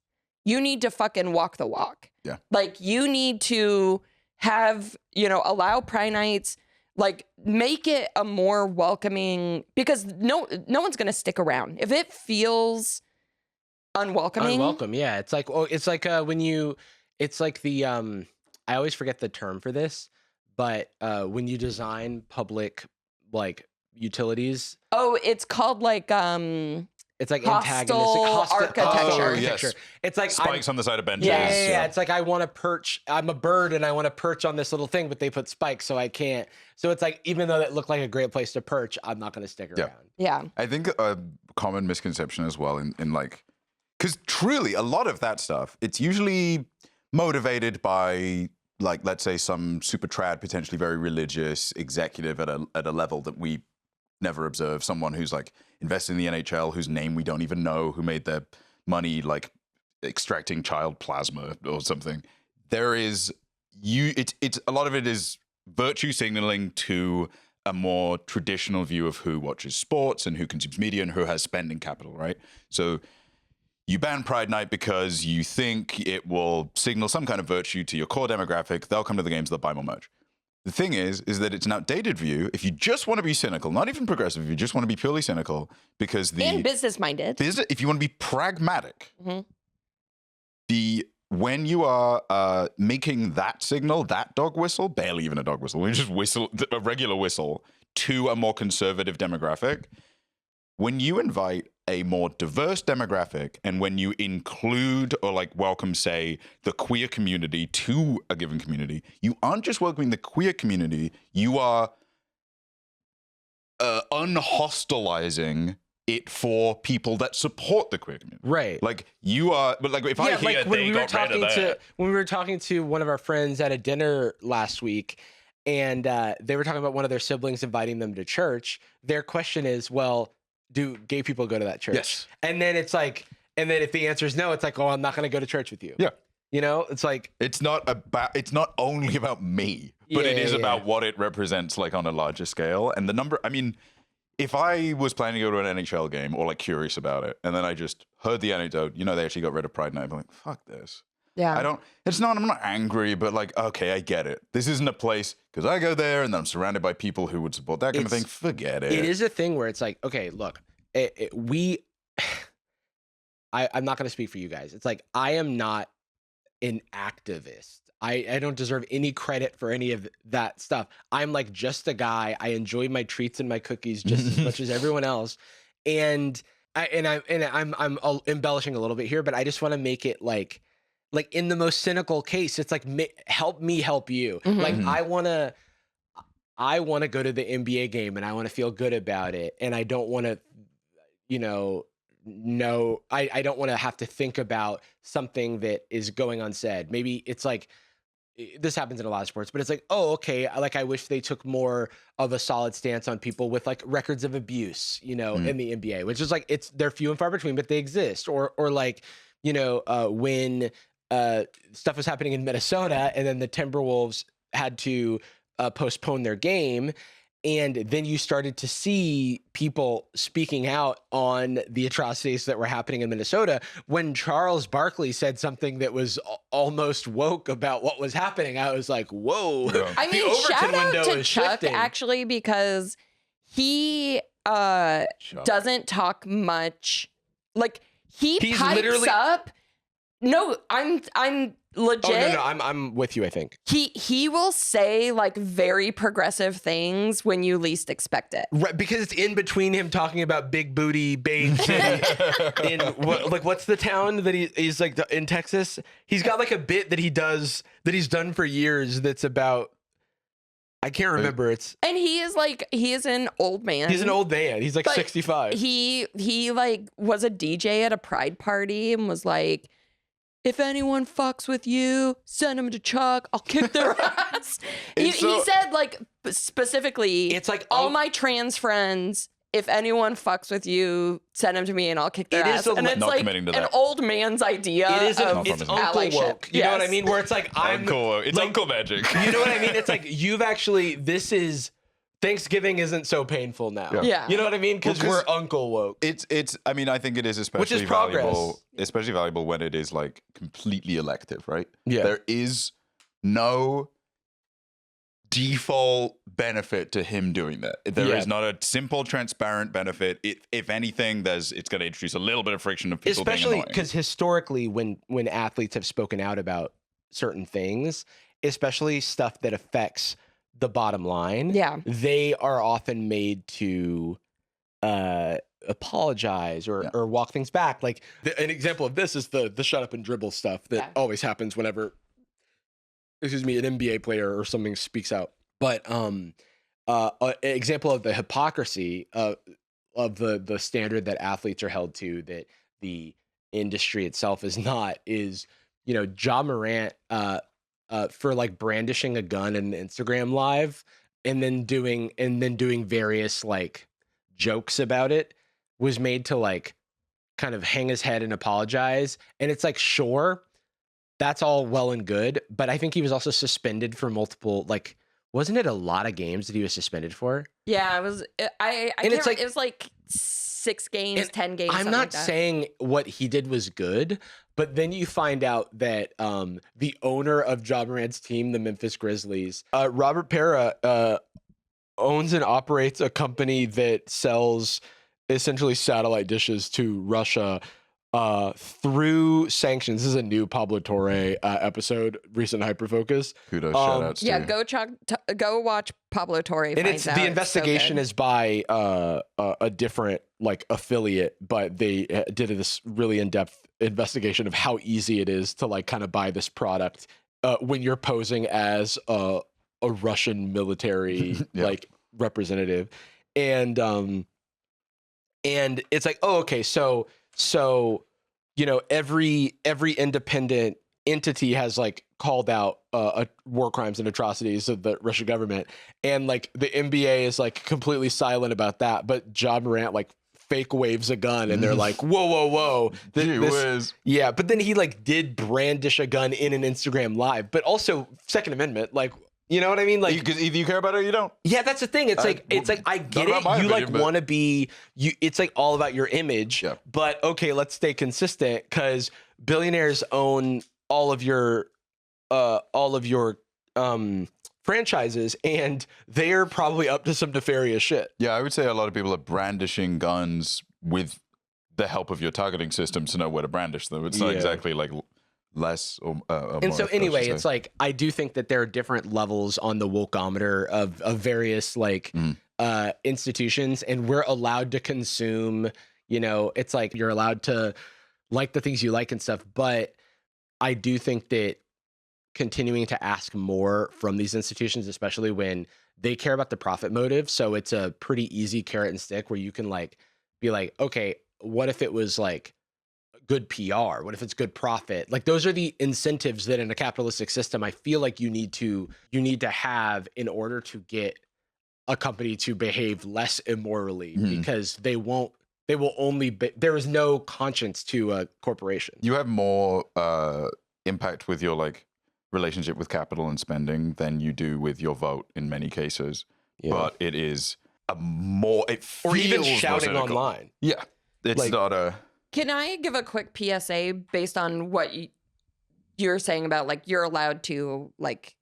you need to fucking walk the walk. Yeah. Like you need to have, allow Pride Nights, like make it a more welcoming, because no one's gonna stick around. If it feels unwelcoming. Unwelcome, yeah. It's like it's like the I always forget the term for this, but when you design public like utilities. Oh, it's called like it's like hostile architecture. Yes. It's like spikes on the side of benches. Yeah. It's like I want to perch. I'm a bird and I want to perch on this little thing, but they put spikes, so I can't. So it's like even though that looked like a great place to perch, I'm not going to stick around. Yeah. I think a common misconception as well in like, because truly a lot of that stuff, it's usually motivated by like, let's say some super trad, potentially very religious executive at a level that we never observe, someone who's like invested in the NHL, whose name we don't even know, who made their money like extracting child plasma or something. There is it's a lot of it is virtue signaling to a more traditional view of who watches sports and who consumes media and who has spending capital, right? So you ban Pride Night because you think it will signal some kind of virtue to your core demographic. They'll come to the games, they'll buy more merch. The thing is that it's an outdated view. If you just want to be cynical, not even progressive, if you just want to be purely cynical, because and business-minded. If you want to be pragmatic, when you are making that signal, that dog whistle, barely even a dog whistle, when you just whistle a regular whistle to a more conservative demographic, when you invite a more diverse demographic and when you include or like welcome, say, the queer community to a given community, you aren't just welcoming the queer community, you are unhostilizing it for people that support the queer community. Right. Like you are, but like if I hear like when they we were got rid talking of that. when we were talking to one of our friends at a dinner last week, and they were talking about one of their siblings inviting them to church, their question is, well, do gay people go to that church? Yes. And then it's like, and then if the answer is no, it's like, oh, I'm not going to go to church with you. Yeah. You know, it's like, it's not only about me, but it is about what it represents like on a larger scale. And the number, I mean, if I was planning to go to an NHL game or like curious about it, and then I just heard the anecdote, they actually got rid of Pride Night, I'm like, fuck this. Yeah. I'm not angry, but like, okay, I get it. This isn't a place, because I go there and then I'm surrounded by people who would support that kind of thing. Forget it. It is a thing where it's like, okay, look, I'm not going to speak for you guys. It's like, I am not an activist. I don't deserve any credit for any of that stuff. I'm like just a guy. I enjoy my treats and my cookies just as much as everyone else. And I'm embellishing a little bit here, but I just want to make it like in the most cynical case, it's like, help me help you. Like I want to go to the NBA game and I want to feel good about it. And I don't want to, I don't want to have to think about something that is going unsaid. Maybe it's like, this happens in a lot of sports, but it's like, oh, okay. Like, I wish they took more of a solid stance on people with like records of abuse, in the NBA, which is like, they're few and far between, but they exist. Or like, when stuff was happening in Minnesota and then the Timberwolves had to postpone their game. And then you started to see people speaking out on the atrocities that were happening in Minnesota. When Charles Barkley said something that was almost woke about what was happening, I was like, whoa. Yeah. I mean, shout out to Chuck, shifting. Actually, because he doesn't talk much. Like, he's pipes literally up. No, I'm legit. Oh, no, I'm with you, I think. He will say like very progressive things when you least expect it. Right, because it's in between him talking about big booty babes in what's the town that he's like in Texas? He's got like a bit that he does that he's done for years that's about, I can't remember. And he is an old man. He's an old man. He's like 65. He like was a DJ at a pride party and was like, if anyone fucks with you, send them to Chuck. I'll kick their ass. He said like specifically, it's like all my trans friends if anyone fucks with you, send them to me and I'll kick their It is ass. And it's not like committing to an that. old man's idea. It's Not uncle promising. woke. You know what I mean? Where it's like It's uncle magic. You know what I mean? It's like this is Thanksgiving isn't so painful now. Yeah. You know what I mean? Because Well, we're uncle woke. It's. I mean, I think it is especially progress. valuable when it is like completely elective, right? Yeah. There is no default benefit to him doing that. There is not a simple, transparent benefit. If anything, it's going to introduce a little bit of friction of people being Especially annoying. because historically, when athletes have spoken out about certain things, especially stuff that affects the bottom line, they are often made to apologize or walk things back. Like an example of this is the shut up and dribble stuff that always happens whenever an NBA player or something speaks out. But an example of the hypocrisy of the standard that athletes are held to, that the industry itself is not, is, you know, Ja Morant for like brandishing a gun in an Instagram live and then doing various like jokes about it, was made to like kind of hang his head and apologize. And it's like, sure, that's all well and good, but I think he was also suspended for multiple, like, wasn't it a lot of games that he was suspended for? Yeah, it was. I And it's like, it was like 6 games, 10 games. I'm not saying what he did was good, but then you find out that the owner of Ja Morant's team, the Memphis Grizzlies, Robert Pera, owns and operates a company that sells essentially satellite dishes to Russia through sanctions. This is a new Pablo Torre episode, recent Hyperfocus. Kudos, shout outs. Yeah, go watch Pablo Torre. And it's the investigation is by a different like affiliate, but they did this really in-depth investigation of how easy it is to like kind of buy this product when you're posing as a Russian military like representative, and it's like, oh, okay, so you know, every independent entity has like called out war crimes and atrocities of the Russian government, and like the NBA is like completely silent about that, but Ja Morant like fake waves a gun and they're like, whoa, yeah, but then he like did brandish a gun in an Instagram live, but also Second Amendment, like, you know what I mean? Like, either you care about it or you don't. Yeah, that's the thing. It's like I get it. You like want to be it's like all about your image. Yeah. But okay, let's stay consistent, because billionaires own all of your franchises, and they're probably up to some nefarious shit. Yeah, I would say a lot of people are brandishing guns with the help of your targeting systems to know where to brandish them. It's not exactly like less or and so anyway, it's like, I do think that there are different levels on the wokeometer of various like institutions, and we're allowed to consume, you know, it's like you're allowed to like the things you like and stuff, but I do think that continuing to ask more from these institutions, especially when they care about the profit motive, so it's a pretty easy carrot and stick where you can like be like, okay, what if it was like good PR? What if it's good profit? Like, those are the incentives that in a capitalistic system, I feel like you need to have in order to get a company to behave less immorally, because they will only there is no conscience to a corporation. You have more impact with your like relationship with capital and spending than you do with your vote in many cases. But it is a more, it feels or even more shouting cynical. online. Yeah, it's like, not a. Can I give a quick PSA based on what you're saying about like you're allowed to like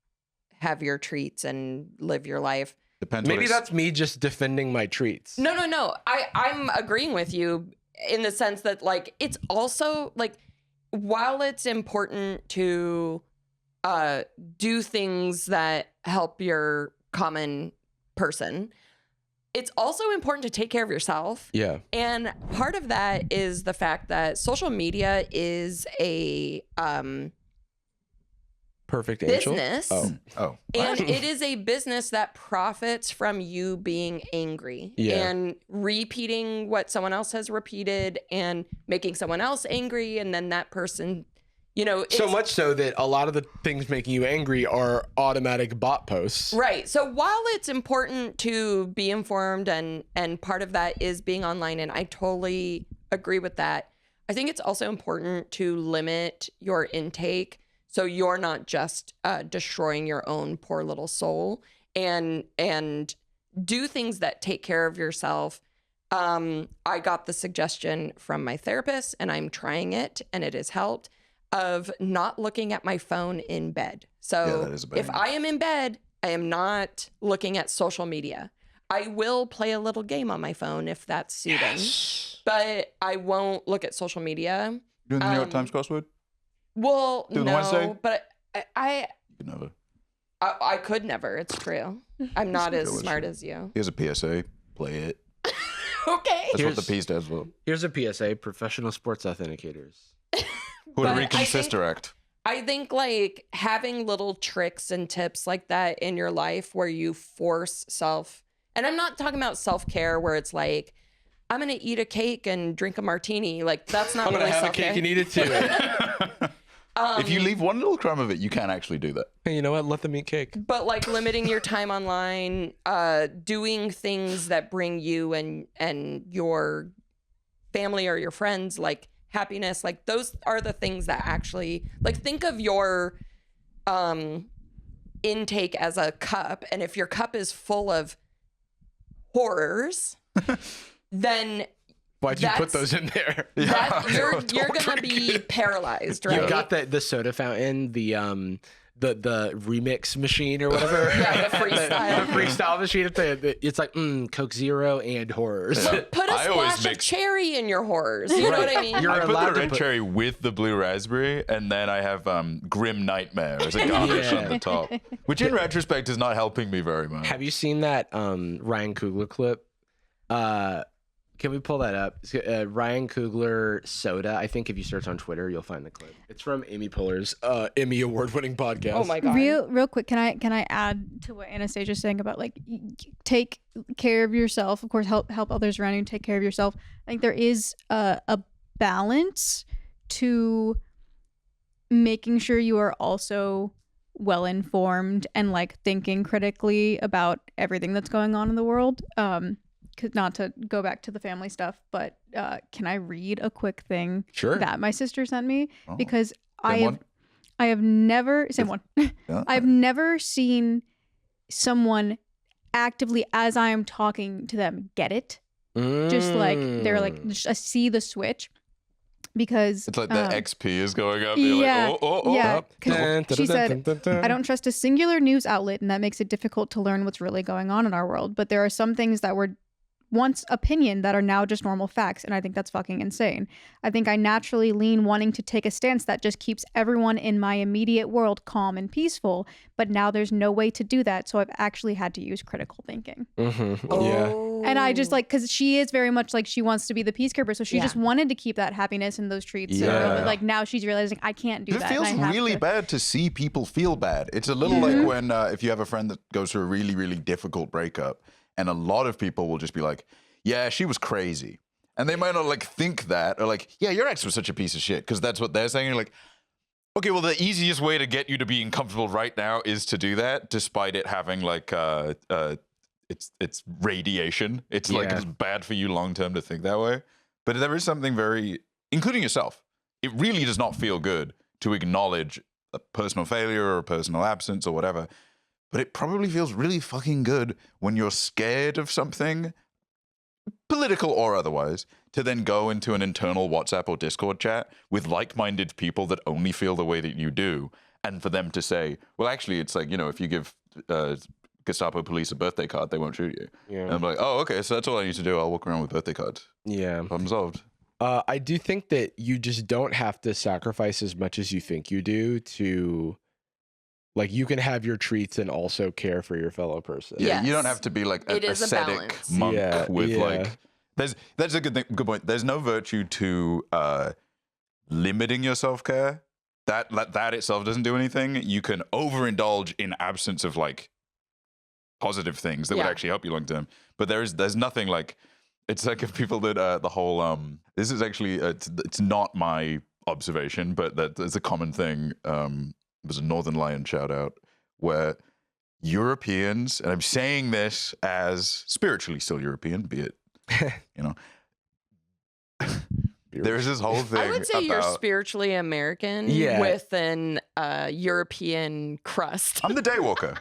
have your treats and live your life? Depends. Maybe that's me just defending my treats. No. I'm agreeing with you in the sense that like it's also like, while it's important to do things that help your common person, it's also important to take care of yourself. Yeah. And part of that is the fact that social media is a perfect angel business. Oh. And it is a business that profits from you being angry and repeating what someone else has repeated and making someone else angry. And then that person You know, So it's- much so that a lot of the things making you angry are automatic bot posts. Right. So while it's important to be informed and part of that is being online, and I totally agree with that, I think it's also important to limit your intake so you're not just destroying your own poor little soul, and do things that take care of yourself. I got the suggestion from my therapist, and I'm trying it, and it has helped, of not looking at my phone in bed. So that is a bad if idea. I am in bed, I am not looking at social media. I will play a little game on my phone if that's suiting, but I won't look at social media. Doing the New York Times crossword? Well, Do the Wednesday? no, but I You can never. I could never. It's true. I'm not as smart as you. Here's a PSA. Play it. Okay. That's Here's- what the P stands for. Here's a PSA: professional sports authenticators. Puerto But Rican I Sister Act. I think like having little tricks and tips like that in your life where you force and I'm not talking about self-care where it's like, I'm going to eat a cake and drink a martini. Like that's not I'm really gonna have a self-care. cake and eat it too. If you leave one little crumb of it, you can actually do that. Hey, you know what? Let them eat cake. But like limiting your time online, doing things that bring you and your family or your friends like happiness, like those are the things that actually, like, think of your intake as a cup, and if your cup is full of horrors, then Why'd you put That's- those in there? that you're Don't gonna drink be it. paralyzed, right? You got the soda fountain, the remix machine or whatever. Yeah, the freestyle. the freestyle machine. It's like Coke Zero and horrors. Yeah. Put a I always splash of mix- cherry in your horrors. You know what I mean? You're I put allowed the to red put- cherry with the blue raspberry, and then I have Grim Nightmare as a garnish Yeah. on the top, which in retrospect is not helping me very much. Have you seen that Ryan Coogler clip? Can we pull that up? Ryan Coogler soda. I think if you search on Twitter, you'll find the clip. It's from Amy Poehler's Emmy award-winning podcast. Oh my god. Real quick, can I add to what Anastasia's saying about like take care of yourself? Of course, help others around you. Take care of yourself. I think there is a balance to making sure you are also well informed and like thinking critically about everything that's going on in the world. Not to go back to the family stuff, but can I read a quick thing Sure. that my sister sent me? Oh. Because Same I have never same one. Yeah. I've never seen someone actively as I am talking to them get it. Just like they're like just see the switch because It's like the XP is going up. You're yeah, like, oh. yeah. 'Cause she said, I don't trust a singular news outlet, and that makes it difficult to learn what's really going on in our world. But there are some things that were once opinion that are now just normal facts, and I think that's fucking insane. I think I naturally lean wanting to take a stance that just keeps everyone in my immediate world calm and peaceful, but now there's no way to do that, so I've actually had to use critical thinking. Yeah. And I just like, because she is very much like she wants to be the peacekeeper, so she Yeah. just wanted to keep that happiness and those treats. Yeah. But like now she's realizing I can't do It that. feels and I have really to. bad to see people feel bad. It's a little like when if you have a friend that goes through a really, really difficult breakup, and a lot of people will just be like, yeah, she was crazy. And they might not like think that, or like, yeah, your ex was such a piece of shit, because that's what they're saying. You're like, okay, well, the easiest way to get you to being comfortable right now is to do that, despite it having like it's radiation. It's like Yeah. it's bad for you long term to think that way. But there is something very, including yourself, it really does not feel good to acknowledge a personal failure or a personal absence or whatever. But it probably feels really fucking good when you're scared of something, political or otherwise, to then go into an internal WhatsApp or Discord chat with like-minded people that only feel the way that you do, and for them to say, well, actually, it's like, you know, if you give Gestapo police a birthday card, they won't shoot you. Yeah. And I'm like, oh, okay, so that's all I need to do. I'll walk around with birthday cards. Yeah. Problem solved. I do think that you just don't have to sacrifice as much as you think you do to, like, you can have your treats and also care for your fellow person. Yeah, you don't Yes. have to be like an It is a ascetic balance. monk Yeah, with yeah. like. That's a good point. There's no virtue to limiting your self care. That itself doesn't do anything. You can overindulge in absence of like positive things that would Yeah. actually help you long term. But there's nothing like. It's like if people did the whole. This is actually it's not my observation, but that's a common thing. There's a Northern Lion shout out where Europeans, and I'm saying this as spiritually still European, be it, you know, there's this whole thing. I would say you're about- spiritually American with an European crust. I'm the Daywalker.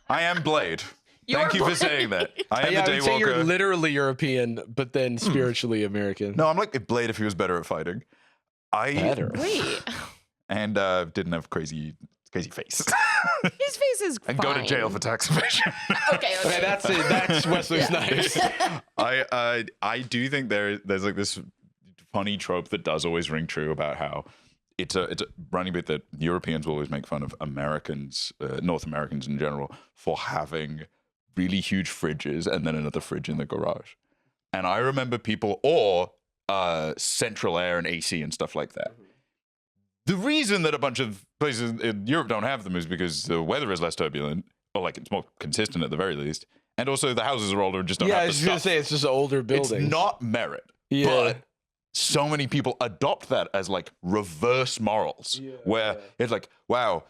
I am Blade. Thank you for saying that. I am the I would say you're Daywalker. literally European, but then spiritually American. No, I'm like Blade if he was better at fighting. Better. Wait, And didn't have crazy face. his face is fine. And go to jail for tax evasion. Okay, Okay, that's it. That's Wesley Snipes. I do think there's like this funny trope that does always ring true about how it's a running bit that Europeans will always make fun of Americans, North Americans in general, for having really huge fridges and then another fridge in the garage. And I remember people, or central air and AC and stuff like that. The reason that a bunch of places in Europe don't have them is because the weather is less turbulent, or like it's more consistent at the very least. And also the houses are older and just don't Yeah, I have was the going to stuff. say it's just older buildings. It's not merit. Yeah. But so many people adopt that as like reverse morals, where it's like, wow,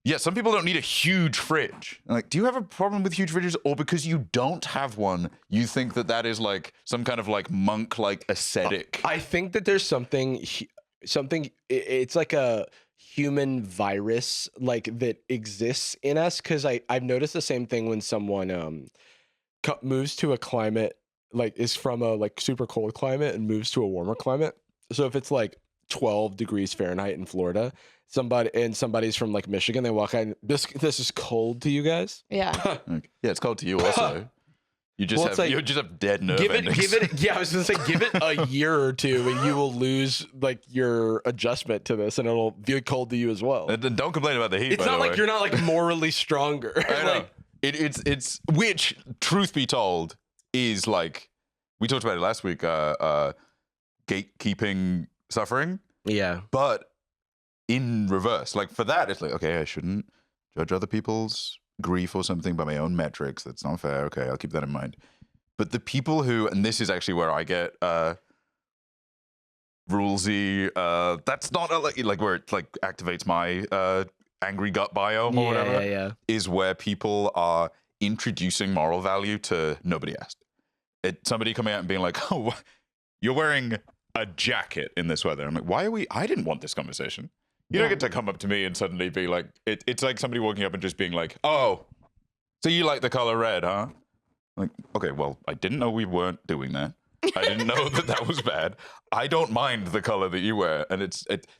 yeah, some people don't need a huge fridge. And like, do you have a problem with huge fridges, or because you don't have one, you think that that is like some kind of like monk-like aesthetic? I think that there's something. It's like a human virus like that exists in us, because I've noticed the same thing when someone moves to a climate, like is from a like super cold climate and moves to a warmer climate. So if it's like 12 degrees Fahrenheit in Florida, somebody's from like Michigan, they walk out and this is cold to you guys. Yeah. Like, yeah, it's cold to you also. You just you just have dead nerve endings. Yeah, I was gonna say, give it a year or two and you will lose like your adjustment to this and it'll be cold to you as well. And don't complain about the heat. It's by not the like way. you're not like morally stronger. I know. Like, It's which, truth be told, is like, we talked about it last week, gatekeeping suffering, yeah. but in reverse. Like for that, it's like, okay, I shouldn't judge other people's grief or something by my own metrics. That's not fair. Okay, I'll keep that in mind. But the people who, and this is actually where I get rulesy, that's not like where it like activates my angry gut biome or whatever, Yeah. is where people are introducing moral value to nobody asked. Somebody coming out and being like, oh, you're wearing a jacket in this weather. I'm like, why are we? I didn't want this conversation. You don't get to come up to me and suddenly be like, it's like somebody walking up and just being like, oh, so you like the color red, huh? I'm like, okay, well, I didn't know we weren't doing that. I didn't know that was bad. I don't mind the color that you wear, and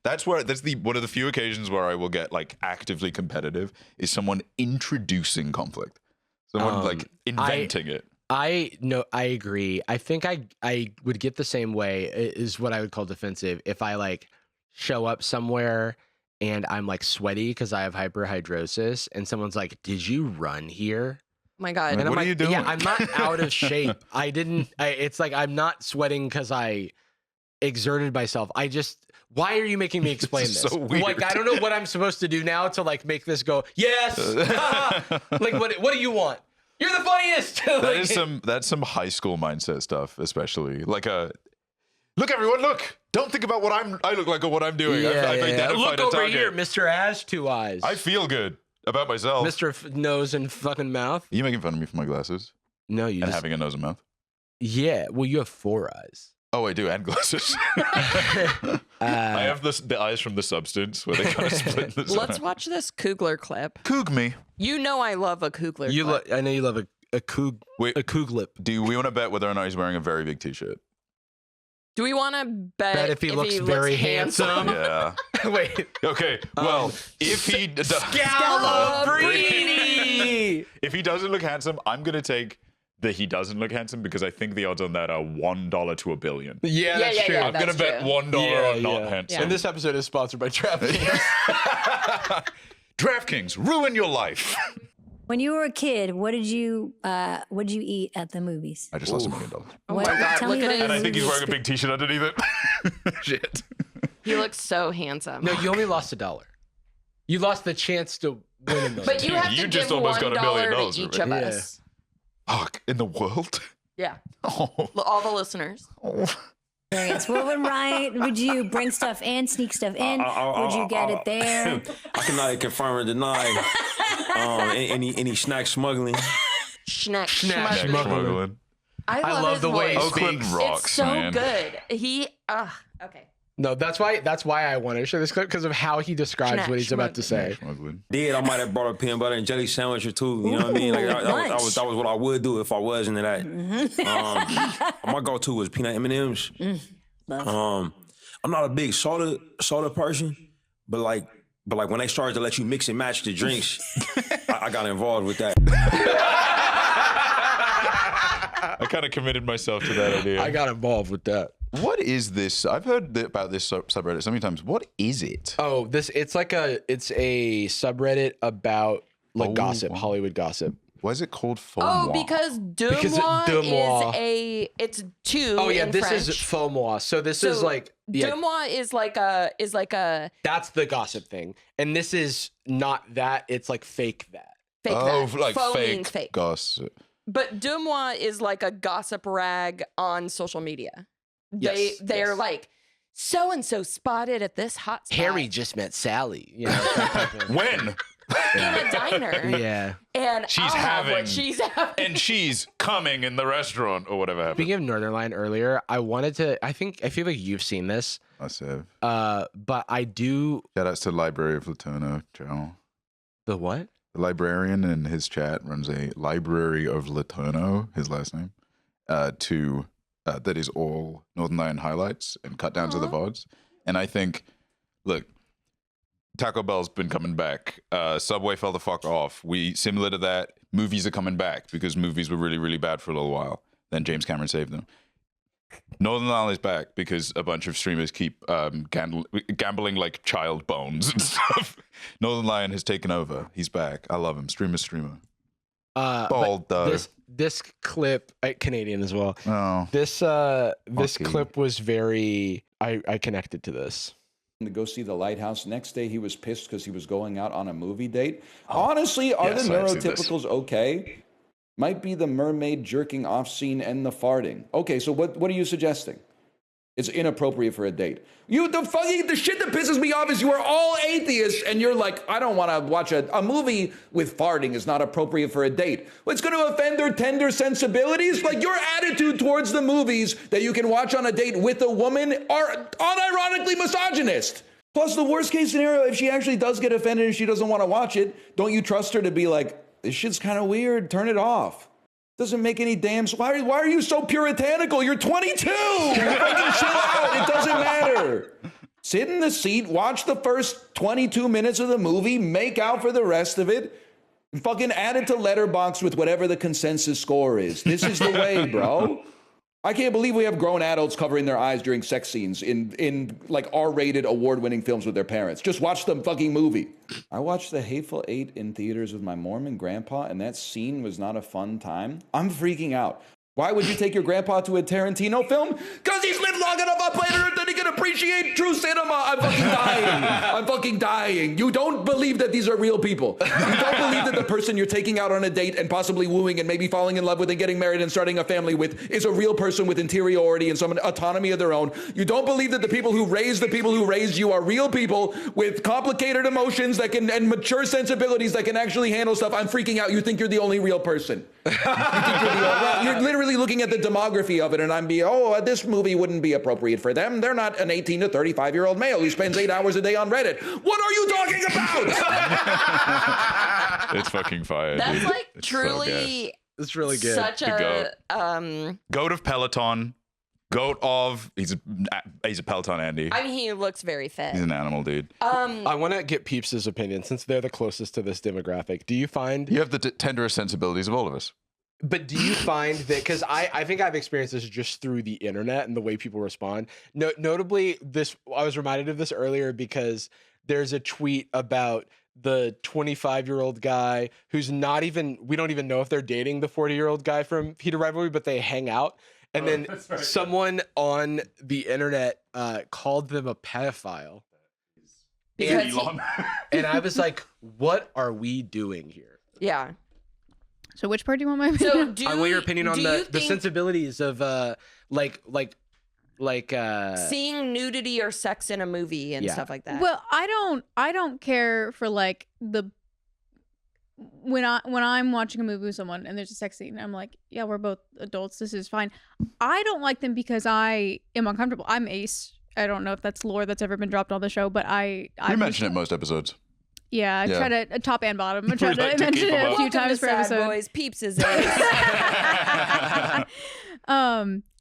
that's one of the few occasions where I will get like actively competitive is someone introducing conflict, someone like inventing it. I agree. I think I would get the same way, is what I would call defensive, if I like show up somewhere and I'm like sweaty because I have hyperhidrosis and someone's like, did you run here? Oh my God. And What I'm are like, you doing? yeah, I'm not out of shape. It's like I'm not sweating because I exerted myself. Why are you making me explain It's this? so weird. Like, I don't know what I'm supposed to do now to like make this go, yes. Like, what do you want? You're the funniest. That's some high school mindset stuff, especially like look, everyone, look. Don't think about what I look like or what I'm doing. I've identified Look a over target. here, Mr. Has Two Eyes. I feel good about myself. Mr. Nose and fucking Mouth. Are you making fun of me for my glasses No, you and just having a nose and mouth? yeah. Well, you have 4 eyes. Oh, I do, and glasses. I have the eyes from The Substance where they kind of split the Let's watch this Kugler clip. Coog me. You know I love a Kugler clip. I know you love a coog Wait. a Kooglip. Do we want to bet whether or not he's wearing a very big t-shirt? Do we want to bet if he looks very handsome? Yeah. Wait. Okay. Well, if he Scalabrini! if he doesn't look handsome, I'm gonna take that he doesn't look handsome because I think the odds on that are $1 to a billion. Yeah, that's yeah, true. yeah, I'm gonna that's bet true. $1 on not handsome. Yeah. And this episode is sponsored by DraftKings. DraftKings, ruin your life. When you were a kid, what did you eat at the movies? I just lost $1 million. Oh my God, tell look me at about it. your And I think he's movie wearing a big t-shirt underneath it. Shit. He looks so handsome. No, you only lost $1. You lost the chance to win $1 million. But you have You to just give almost got $1 million $1 to each of right? us. Fuck, in the world? Yeah. Oh. All the listeners. Oh. experience? Would you bring stuff in, sneak stuff in? Would you get it there? I can neither confirm or deny any snack smuggling. Snack Smuggling. I love the way he Oakland speaks. rocks, It's so man. good. Okay. No, that's why I wanted to show this clip because of how he describes Snack what he's about to say. Smuggling. I might have brought a peanut butter and jelly sandwich or two. You know what I mean? Like that was what I would do if I was into that. My go-to was peanut M&Ms. I'm not a big soda person, but like when they started to let you mix and match the drinks, I got involved with that. I kind of committed myself to that idea. I got involved with that. What is this? I've heard about this subreddit so many times. What is it? Oh, it's a subreddit about like gossip, Hollywood gossip. Why is it called Oh, FOMO? because Deuxmoi. it's two. Oh yeah, in this French. is FOMO. So this is like Deuxmoi is like a that's the gossip thing, and this is not that. It's like fake that. fake that. like Faux means fake gossip. But Deuxmoi is like a gossip rag on social media. Yes, They're yes. like, so and so spotted at this hot spot Harry just met Sally. You know? When? in a diner. Yeah. And She's I'll have having- what she's having. And she's coming in the restaurant or whatever happened. Speaking of Northern Line earlier, I wanted to. I feel like you've seen this. I said. But I do. Shout outs to Library of Latona channel. The what? The librarian in his chat runs a Library of Letourneau, his last name, that is all Northern Line highlights and cut downs of the VODs. And I think, look, Taco Bell's been coming back. Subway fell the fuck off. Similar to that, movies are coming back because movies were really, really bad for a little while. Then James Cameron saved them. Northern Line is back because a bunch of streamers keep gambling like child bones and stuff. Northern Line has taken over. He's back. I love him. Streamer. Bald though. This clip, Canadian as well. Oh. This Okay. clip was very. I connected to this. To go see the lighthouse. Next day, he was pissed because he was going out on a movie date. Honestly, are yes, the I've seen this. neurotypicals okay? Might be the mermaid jerking off scene and the farting. Okay, so what are you suggesting? It's inappropriate for a date. The shit that pisses me off is you are all atheists and you're like, I don't want to watch a movie with farting is not appropriate for a date. Well, it's going to offend their tender sensibilities. Like your attitude towards the movies that you can watch on a date with a woman are unironically misogynist. Plus, the worst case scenario, if she actually does get offended and she doesn't want to watch it, don't you trust her to be like, this shit's kind of weird, turn it off. Doesn't make any damn. Why are you so puritanical? You're 22. Fucking chill out. It doesn't matter. Sit in the seat, watch the first 22 minutes of the movie, make out for the rest of it, and fucking add it to Letterboxd with whatever the consensus score is. This is the way, bro. I can't believe we have grown adults covering their eyes during sex scenes in like R-rated award-winning films with their parents. Just watch the fucking movie. I watched The Hateful Eight in theaters with my Mormon grandpa, and that scene was not a fun time. I'm freaking out. Why would you take your grandpa to a Tarantino film? Because he's lived long enough on planet Earth that he can appreciate true cinema. I'm fucking dying. I'm fucking dying. You don't believe that these are real people. You don't believe that the person you're taking out on a date and possibly wooing and maybe falling in love with and getting married and starting a family with is a real person with interiority and some autonomy of their own. You don't believe that the people who raised you are real people with complicated emotions and mature sensibilities that can actually handle stuff. I'm freaking out. You think you're the only real person. You think you're literally looking at the demography of it, and I'm this movie wouldn't be appropriate for them. They're not an 18 to 35-year-old male who spends 8 hours a day on Reddit. What are you talking about? It's fucking fire. That's dude. like It's so truly It's really good. such The a Goat of Peloton. Goat of he's a Peloton Andy. I mean, he looks very fit. He's an animal, dude. I want to get Peeps' opinion since they're the closest to this demographic. Do you find? You have the tenderest sensibilities of all of us. But do you find that, because I think I've experienced this just through the internet and the way people respond. Notably, I was reminded of this earlier because there's a tweet about the 25-year-old guy who's we don't even know if they're dating the 40-year-old guy from Heated Rivalry, but they hang out. And then someone on the internet called them a pedophile. Because And I was like, what are we doing here? yeah. So which part do you want my So opinion? do I want your opinion on do you the think- sensibilities of like seeing nudity or sex in a movie and stuff like that. Well, I don't care for like when I'm watching a movie with someone and there's a sex scene, I'm like, yeah, we're both adults, this is fine. I don't like them because I am uncomfortable. I'm Ace. I don't know if that's lore that's ever been dropped on the show, but I mention it in most episodes. Yeah, I try to top and bottom. I tried to mention it a few times per episode. Boys, Peeps is Ace.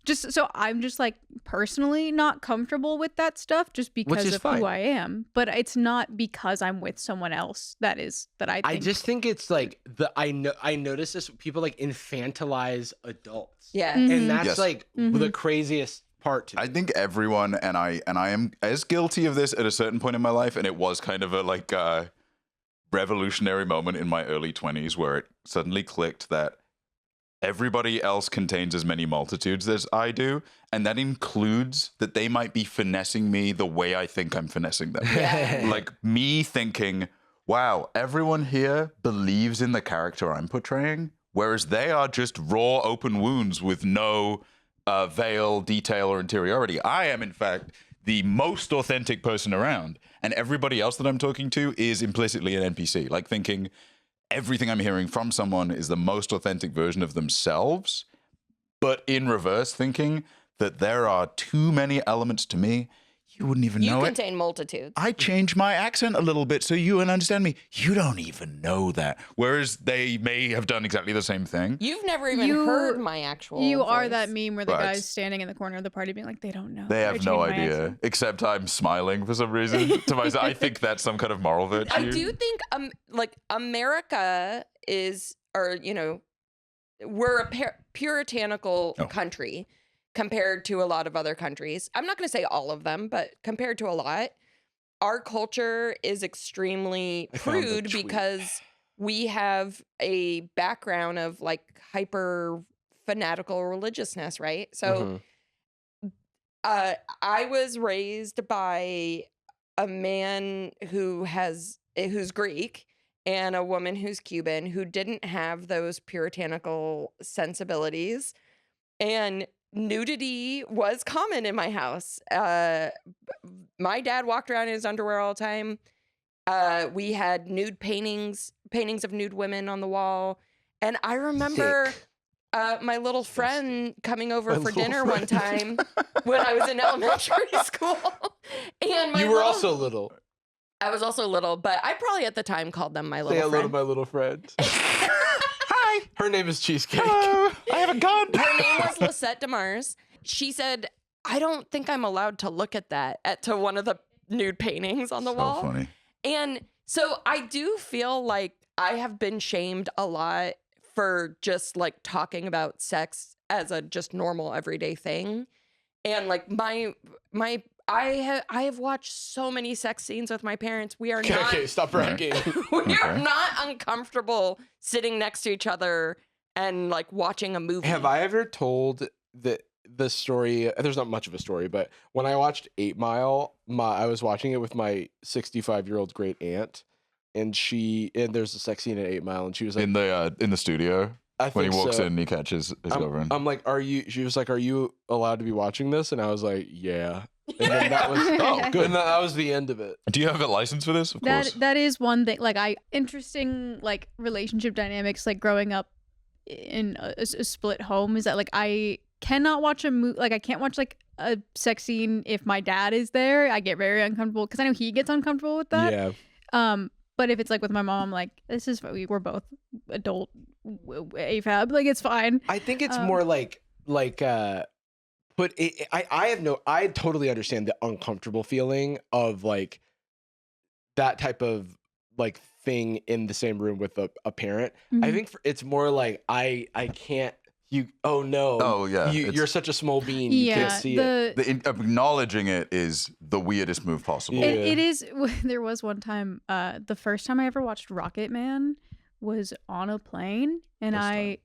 Just so I'm just like personally not comfortable with that stuff just because of who I am, but it's not because I'm with someone else. I think. I just think it's like I notice this, people like infantilize adults. Yeah. And that's the craziest part to me. I think everyone, and I am as guilty of this at a certain point in my life, and it was kind of a revolutionary moment in my early 20s where it suddenly clicked that everybody else contains as many multitudes as I do, and that includes that they might be finessing me the way I think I'm finessing them. Yeah. Like me thinking, wow, everyone here believes in the character I'm portraying, whereas they are just raw open wounds with no veil, detail, or interiority. I am, in fact, the most authentic person around, and everybody else that I'm talking to is implicitly an NPC, like thinking everything I'm hearing from someone is the most authentic version of themselves, but in reverse thinking that there are too many elements to me. You wouldn't even know it. You contain multitudes. I change my accent a little bit so you would understand me. You don't even know that. Whereas they may have done exactly the same thing. You've never even heard my actual You voice. are that meme where the guy's standing in the corner of the party being like, they don't know. They have no idea. Except I'm smiling for some reason to myself. I think that's some kind of moral virtue. I do think America is, or we're a puritanical country compared to a lot of other countries. I'm not going to say all of them, but compared to a lot, our culture is extremely prude because we have a background of like hyper fanatical religiousness, right? So I was raised by a man who's Greek and a woman who's Cuban who didn't have those puritanical sensibilities, and nudity was common in my house. My dad walked around in his underwear all the time. We had nude paintings of nude women on the wall. And I remember my little friend coming over for dinner one time when I was in elementary school. And you were also little. I was also little, but I probably at the time called them my little friend. Say hello to my little friend. Hi. Her name is Cheesecake. I have a gun. Her name was Lisette DeMars. She said, I don't think I'm allowed to look at that, to one of the nude paintings on the wall. Funny. And so I do feel like I have been shamed a lot for just like talking about sex as a just normal everyday thing. And like I have watched so many sex scenes with my parents. We are not. Okay, stop bragging. We are not uncomfortable sitting next to each other and like watching a movie. Have I ever told the story? There's not much of a story, but when I watched 8 Mile, I was watching it with my 65-year-old great aunt, and there's a sex scene in 8 Mile, and she was like in the studio. When he walks in and he catches his girlfriend. I'm like, she was like, are you allowed to be watching this? And I was like, yeah. And then that was good. And that was the end of it. Do you have a license for this? Of course. That is one thing. Like interesting like relationship dynamics. Like growing up in a split home is that like I cannot watch a movie. Like I can't watch like a sex scene if my dad is there. I get very uncomfortable because I know he gets uncomfortable with that. Yeah. But if it's like with my mom, I'm like, this is we're both adult AFAB. Like it's fine. I think it's more I totally understand the uncomfortable feeling of like that type of like thing in the same room with a parent. Mm-hmm. I think it's more like I can't. You're such a small bean. You can't see it. Acknowledging it is the weirdest move possible. It is. There was one time, the first time I ever watched Rocket Man was on a plane, and I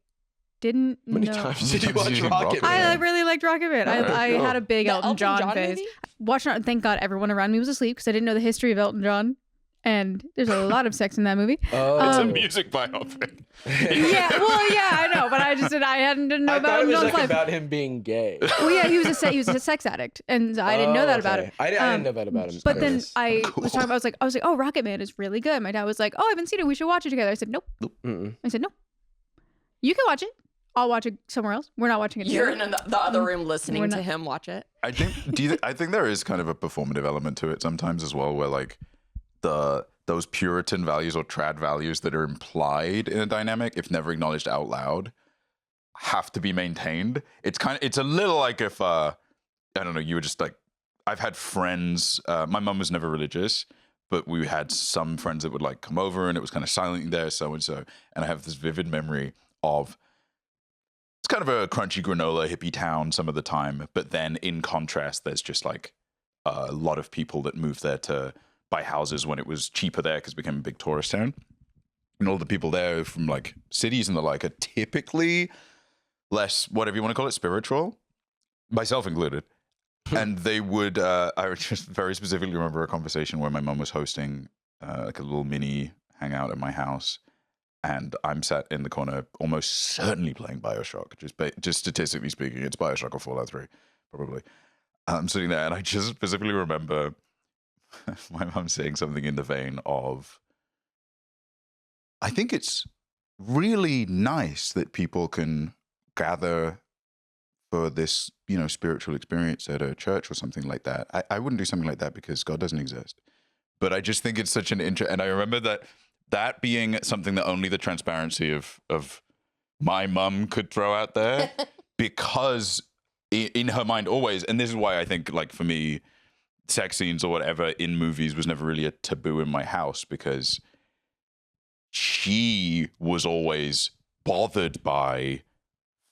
didn't know. Many times did you watch Rocket Man? I really liked Rocket Man. I had a big Elton John phase. movie? Watching it, thank God everyone around me was asleep because I didn't know the history of Elton John. and there's a lot of sex in that movie. Oh, It's a music biopic. Yeah, I know, but I didn't know I about thought it him was in like life. about him being gay. Well, yeah, he was a sex addict, and I didn't know that about him. I didn't know that about him. But then Yes. I was talking about, I was like, oh, Rocket Man is really good. My dad was like, oh, I haven't seen it. We should watch it together. I said, nope. Mm-mm. I said, no. You can watch it. I'll watch it somewhere else. We're not watching it You're together. in the other room listening We're to not- him watch it. I think. I think there is kind of a performative element to it sometimes as well, where like those Puritan values or trad values that are implied in a dynamic, if never acknowledged out loud, have to be maintained. It's a little like if I don't know, you were just like, I've had friends. My mum was never religious, but we had some friends that would like come over, and it was kind of silent there, so and so. And I have this vivid memory of. It's kind of a crunchy granola hippie town some of the time, but then in contrast, there's just like a lot of people that moved there to buy houses when it was cheaper there because it became a big tourist town. And all the people there from like cities and the like are typically less, whatever you want to call it, spiritual, myself included. And they would, I just very specifically remember a conversation where my mum was hosting like a little mini hangout at my house. And I'm sat in the corner, almost certainly playing Bioshock. Just statistically speaking, it's Bioshock or Fallout 3, probably. I'm sitting there, and I just specifically remember my mum saying something in the vein of, I think it's really nice that people can gather for this, spiritual experience at a church or something like that. I wouldn't do something like that because God doesn't exist. But I just think it's such an and I remember that being something that only the transparency of my mum could throw out there because in her mind always, and this is why I think like for me, sex scenes or whatever in movies was never really a taboo in my house because she was always bothered by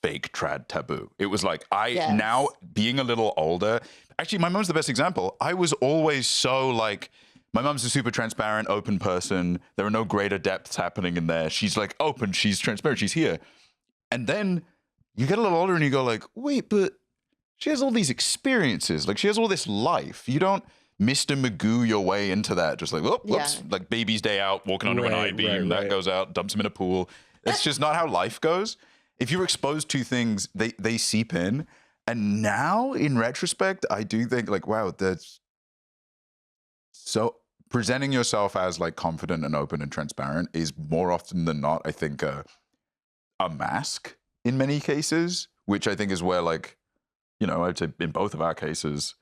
fake trad taboo. It was like now being a little older, actually my mum's the best example. I was always so like, my mum's a super transparent, open person. There are no greater depths happening in there. She's like open, she's transparent, she's here. And then you get a little older and you go like, wait, but she has all these experiences. Like she has all this life. You don't Mr. Magoo your way into that. Just like, whoops, like baby's day out, walking under an I-beam, that goes out, dumps him in a pool. That's just not how life goes. If you're exposed to things, they seep in. And now in retrospect, I do think like, wow, that's so presenting yourself as like confident and open and transparent is more often than not, I think, a mask in many cases, which I think is where like, I'd say in both of our cases,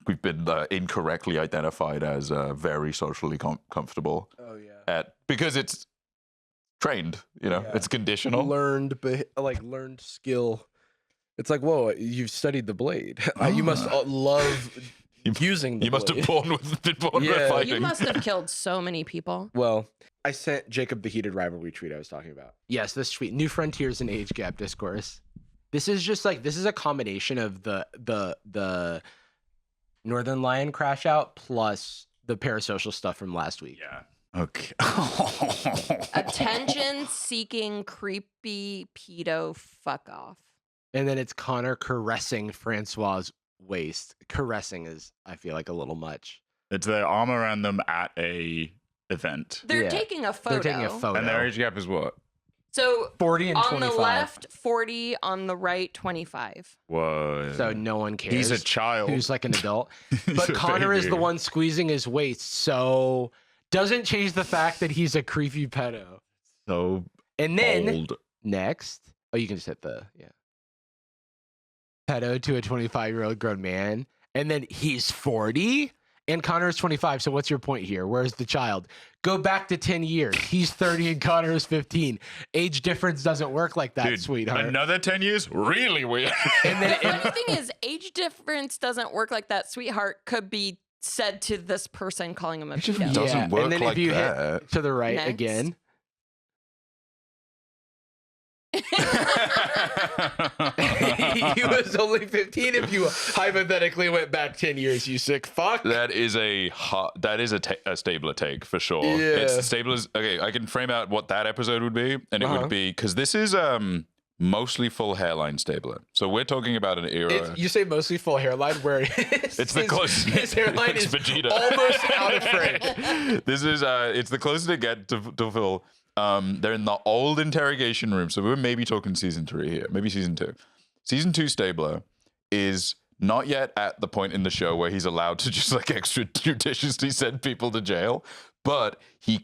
we've been incorrectly identified as very socially comfortable. Oh yeah. Because it's trained, it's conditional. Learned skill. It's like, whoa, you've studied the blade. You must love using the blade. You must have been born with fighting. You must have killed so many people. Well, I sent Jacob the heated rivalry tweet I was talking about. Yes, this tweet, New Frontiers in Age Gap Discourse. This is just like, this is a combination of the Northern Lion crash out plus the parasocial stuff from last week. Yeah. Okay. Attention-seeking, creepy pedo fuck off. And then it's Connor caressing Francois's waist. Caressing is, I feel like, a little much. It's their arm around them at a event. They're taking a photo. They're taking a photo. And their age gap is what? So 40 and on 25. the left, 40, on the right, 25. Whoa. So no one cares. He's a child. Who's like an adult. But Connor is the one squeezing his waist, so doesn't change the fact that he's a creepy pedo. So and then old. Next, you can just hit pedo to a 25-year-old grown man, and then he's 40 and Connor is 25. So what's your point here? Where's the child? Go back to 10 years. He's 30 and Connor is 15. Age difference doesn't work like that, sweetheart. Another 10 years? Really weird. And then the funny thing is, age difference doesn't work like that, sweetheart, could be said to this person calling him a pedo. Doesn't work and then like if you that. hit to the right Next. again. He was only 15 if you hypothetically went back 10 years, you sick fuck. That is a Stabler take for sure. Yeah. It's Stabler's. Okay, I can frame out what that episode would be, and it would be because this is mostly full hairline Stabler. So we're talking about an era. You say mostly full hairline, where It's the closest. His hairline it's is Vegeta. almost out of frame. This is it's the closest it get to full. They're in the old interrogation room, so we're maybe talking season 3 here, maybe season 2. Season 2 Stabler is not yet at the point in the show where he's allowed to just like extrajudiciously send people to jail, but he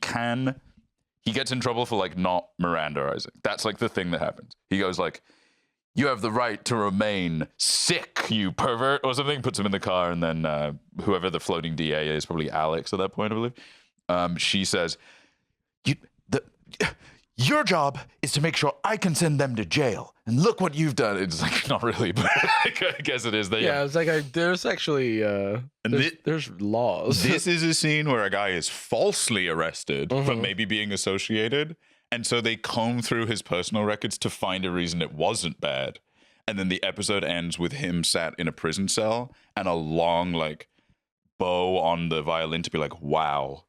gets in trouble for like not Mirandaizing. That's like the thing that happens. He goes like, "You have the right to remain sick, you pervert," or something. Puts him in the car, and then whoever the floating DA is, probably Alex at that point, I believe. She says, "Your job is to make sure I can send them to jail. And look what you've done." It's like, not really, but I guess it is. Yeah, it's like there's actually there's laws. This is a scene where a guy is falsely arrested for maybe being associated. And so they comb through his personal records to find a reason it wasn't bad. And then the episode ends with him sat in a prison cell and a long like bow on the violin to be like, wow.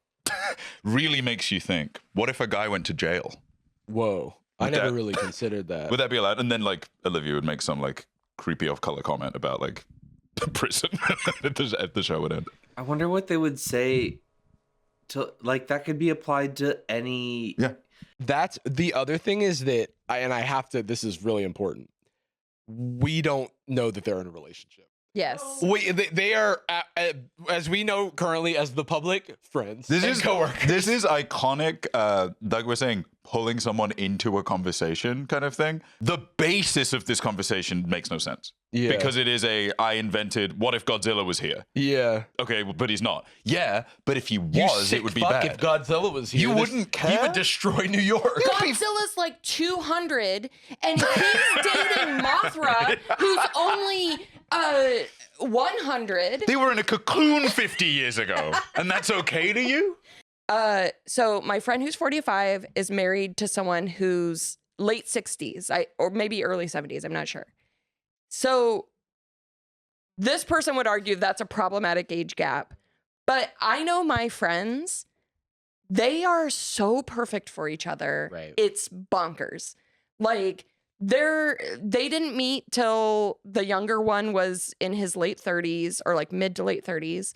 Really makes you think, what if a guy went to jail? Whoa. I never really considered that. Would that be allowed? And then like Olivia would make some like creepy off-color comment about like prison at the show would end. I wonder what they would say to like that could be applied to any. Yeah. That's the other thing is that this is really important. We don't know that they're in a relationship. Yes. They are, as we know currently as the public, friends and coworkers. This is iconic, like we're saying, pulling someone into a conversation kind of thing. The basis of this conversation makes no sense. Yeah. Because it is I invented, what if Godzilla was here? Yeah. Okay, but he's not. Yeah, but if he was, it would be bad. If Godzilla was here, you wouldn't care? He would destroy New York. Godzilla's like 200, and he's dating Mothra, who's only 100. They were in a cocoon 50 years ago, and that's okay to you? So my friend who's 45 is married to someone who's late 60s, or maybe early 70s, I'm not sure. So this person would argue that's a problematic age gap. But I know my friends, they are so perfect for each other. Right. It's bonkers. Like, they didn't meet till the younger one was in his late 30s or like mid to late 30s.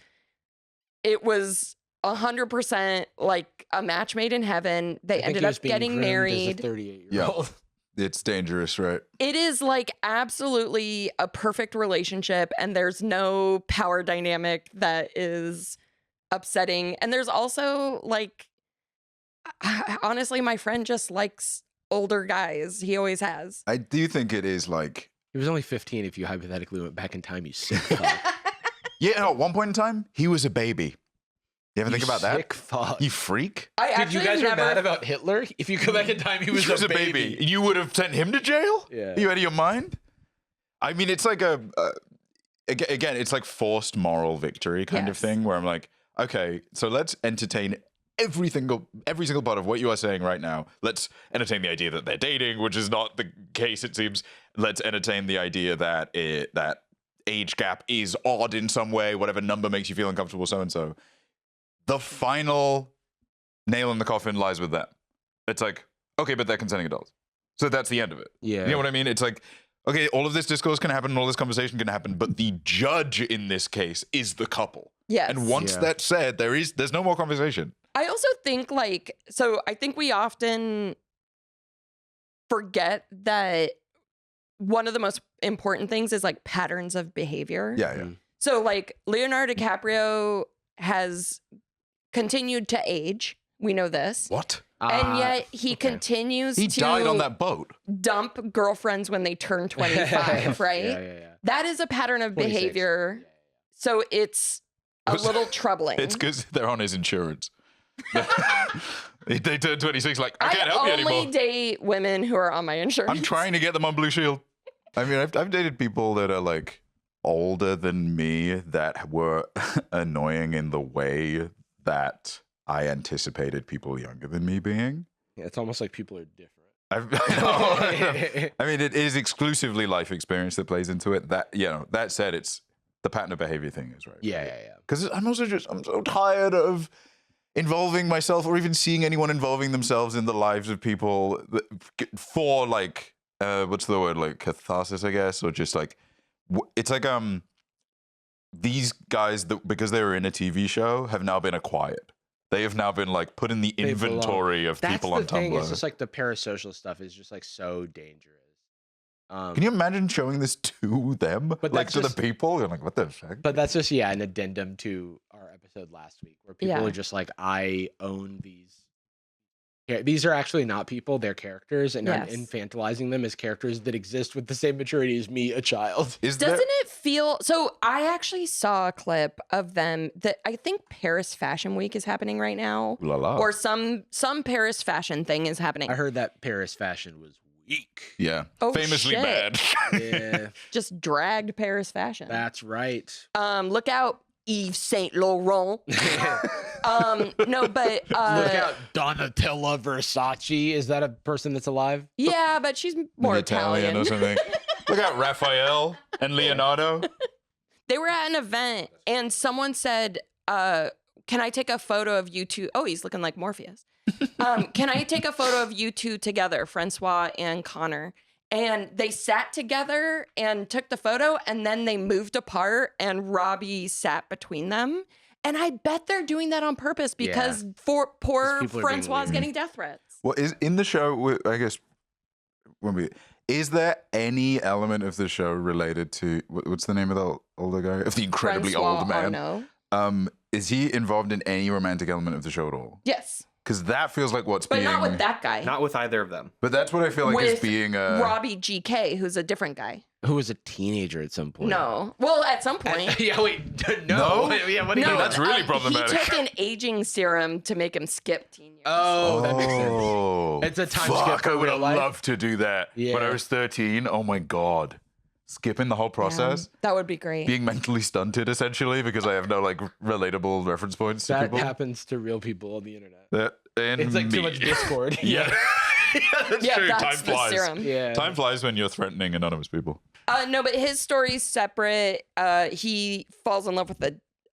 It was 100% like a match made in heaven. They ended up getting married. 38-year-old. It's dangerous, right? It is like absolutely a perfect relationship, and there's no power dynamic that is upsetting. And there's also like, honestly, my friend just likes older guys. He always has. I do think it is like... He was only 15 if you hypothetically went back in time, you sick fuck. Yeah, no, at one point in time, he was a baby. You ever think about that? Sick fuck. You freak. Dude, you guys are mad about Hitler? If you go back in time, he was a baby. You would have sent him to jail? Yeah. Are you out of your mind? I mean, it's like again, it's like forced moral victory kind of thing where I'm like, okay, so let's entertain every single part of what you are saying right now. Let's entertain the idea that they're dating, which is not the case, it seems. Let's entertain the idea that that age gap is odd in some way, whatever number makes you feel uncomfortable, so-and-so. The final nail in the coffin lies with them. It's like, okay, but they're consenting adults. So that's the end of it. Yeah. You know what I mean? It's like, okay, all of this discourse can happen, all this conversation can happen, but the judge in this case is the couple. Yes. And once that's said, there's no more conversation. I also think like, so I think we often forget that one of the most important things is like patterns of behavior. Yeah. So like Leonardo DiCaprio has continued to age. We know this. What? And yet he continues He to died on that boat. dump girlfriends when they turn 25, right? Yeah. That is a pattern of behavior. So it's a little troubling. It's because they're on his insurance. They turn 26 like, I can't help you anymore. I only date women who are on my insurance. I'm trying to get them on Blue Shield. I mean, I've dated people that are like older than me that were annoying in the way that I anticipated people younger than me being. Yeah, it's almost like people are different. I mean, it is exclusively life experience that plays into it. That, that said, it's the pattern of behavior thing is right. Yeah. Because I'm so tired of involving myself or even seeing anyone involving themselves in the lives of people for like what's the word, like catharsis, I guess, or just like it's like these guys that because they were in a TV show have now been acquired. They have now been like put in the inventory of people on Tumblr. It's just like the parasocial stuff is just like so dangerous. Can you imagine showing this to them, but like to just, the people? You're like, what the heck? But that's just an addendum to our episode last week, where people are just like, I own these. Yeah, these are actually not people; they're characters, and I'm infantilizing them as characters that exist with the same maturity as me, a child. Doesn't it feel so? I actually saw a clip of them that I think Paris Fashion Week is happening right now, or some Paris fashion thing is happening. I heard that Paris fashion was weak. Yeah, oh, famously shit. bad. Yeah, just dragged Paris fashion. That's right. Look out, Yves Saint Laurent. No, but look out, Donatella Versace. Is that a person that's alive? Yeah, but she's more Italian or something. Look out, Raphael and Leonardo. They were at an event and someone said, can I take a photo of you two? Oh, he's looking like Morpheus. Can I take a photo of you two together, Francois and Connor? And they sat together and took the photo, and then they moved apart, and Robbie sat between them. And I bet they're doing that on purpose because for poor Francois is getting death threats. Well, is in the show, I guess, is there any element of the show related to what's the name of the older guy, of the incredibly Francois old man? Arnaud. Is he involved in any romantic element of the show at all? Yes. Because that feels like what's but being... not with that guy. Not with either of them. But that's what I feel like with is being... Robbie GK, who's a different guy. Who was a teenager at some point. No. Well, at some point. Yeah, wait. No? Yeah, what do you mean? That's really problematic. He took an aging serum to make him skip teen years. Oh, that makes sense. It's a time skip for I would real have life. loved to do that. Yeah. When I was 13, oh my God. Skipping the whole process. That would be great. Being mentally stunted, essentially, because I have no, like, relatable reference points to That people. happens to real people on the internet. It's like too much Discord. Yeah. That's true. That's Time the flies. serum. Yeah. Time flies when you're threatening anonymous people. No, but his story's separate. He falls in love with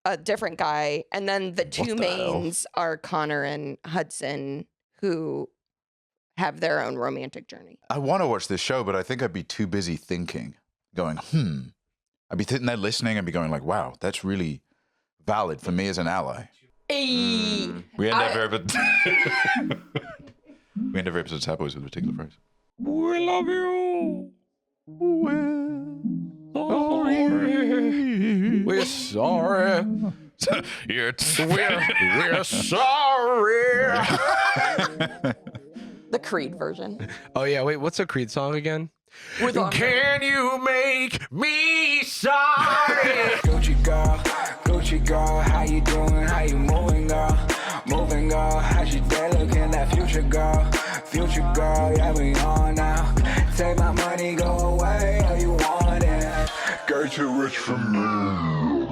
a different guy, and then the two mains are Connor and Hudson, who have their own romantic journey. I want to watch this show, but I think I'd be too busy thinking, going, I'd be sitting there listening and be going like, wow, that's really valid for me as an ally. Hey, We end every episode of Sad Boys with a particular phrase. We love you. We're sorry. We're sorry. the Creed version. Oh, yeah. Wait, what's a Creed song again? With Can you make me sorry? Gucci girl, how you doing? How you moving, girl? Moving, girl. How's your day looking? That future girl, yeah, we on now. Take my money, go away, all you want it. Girl, too rich for me.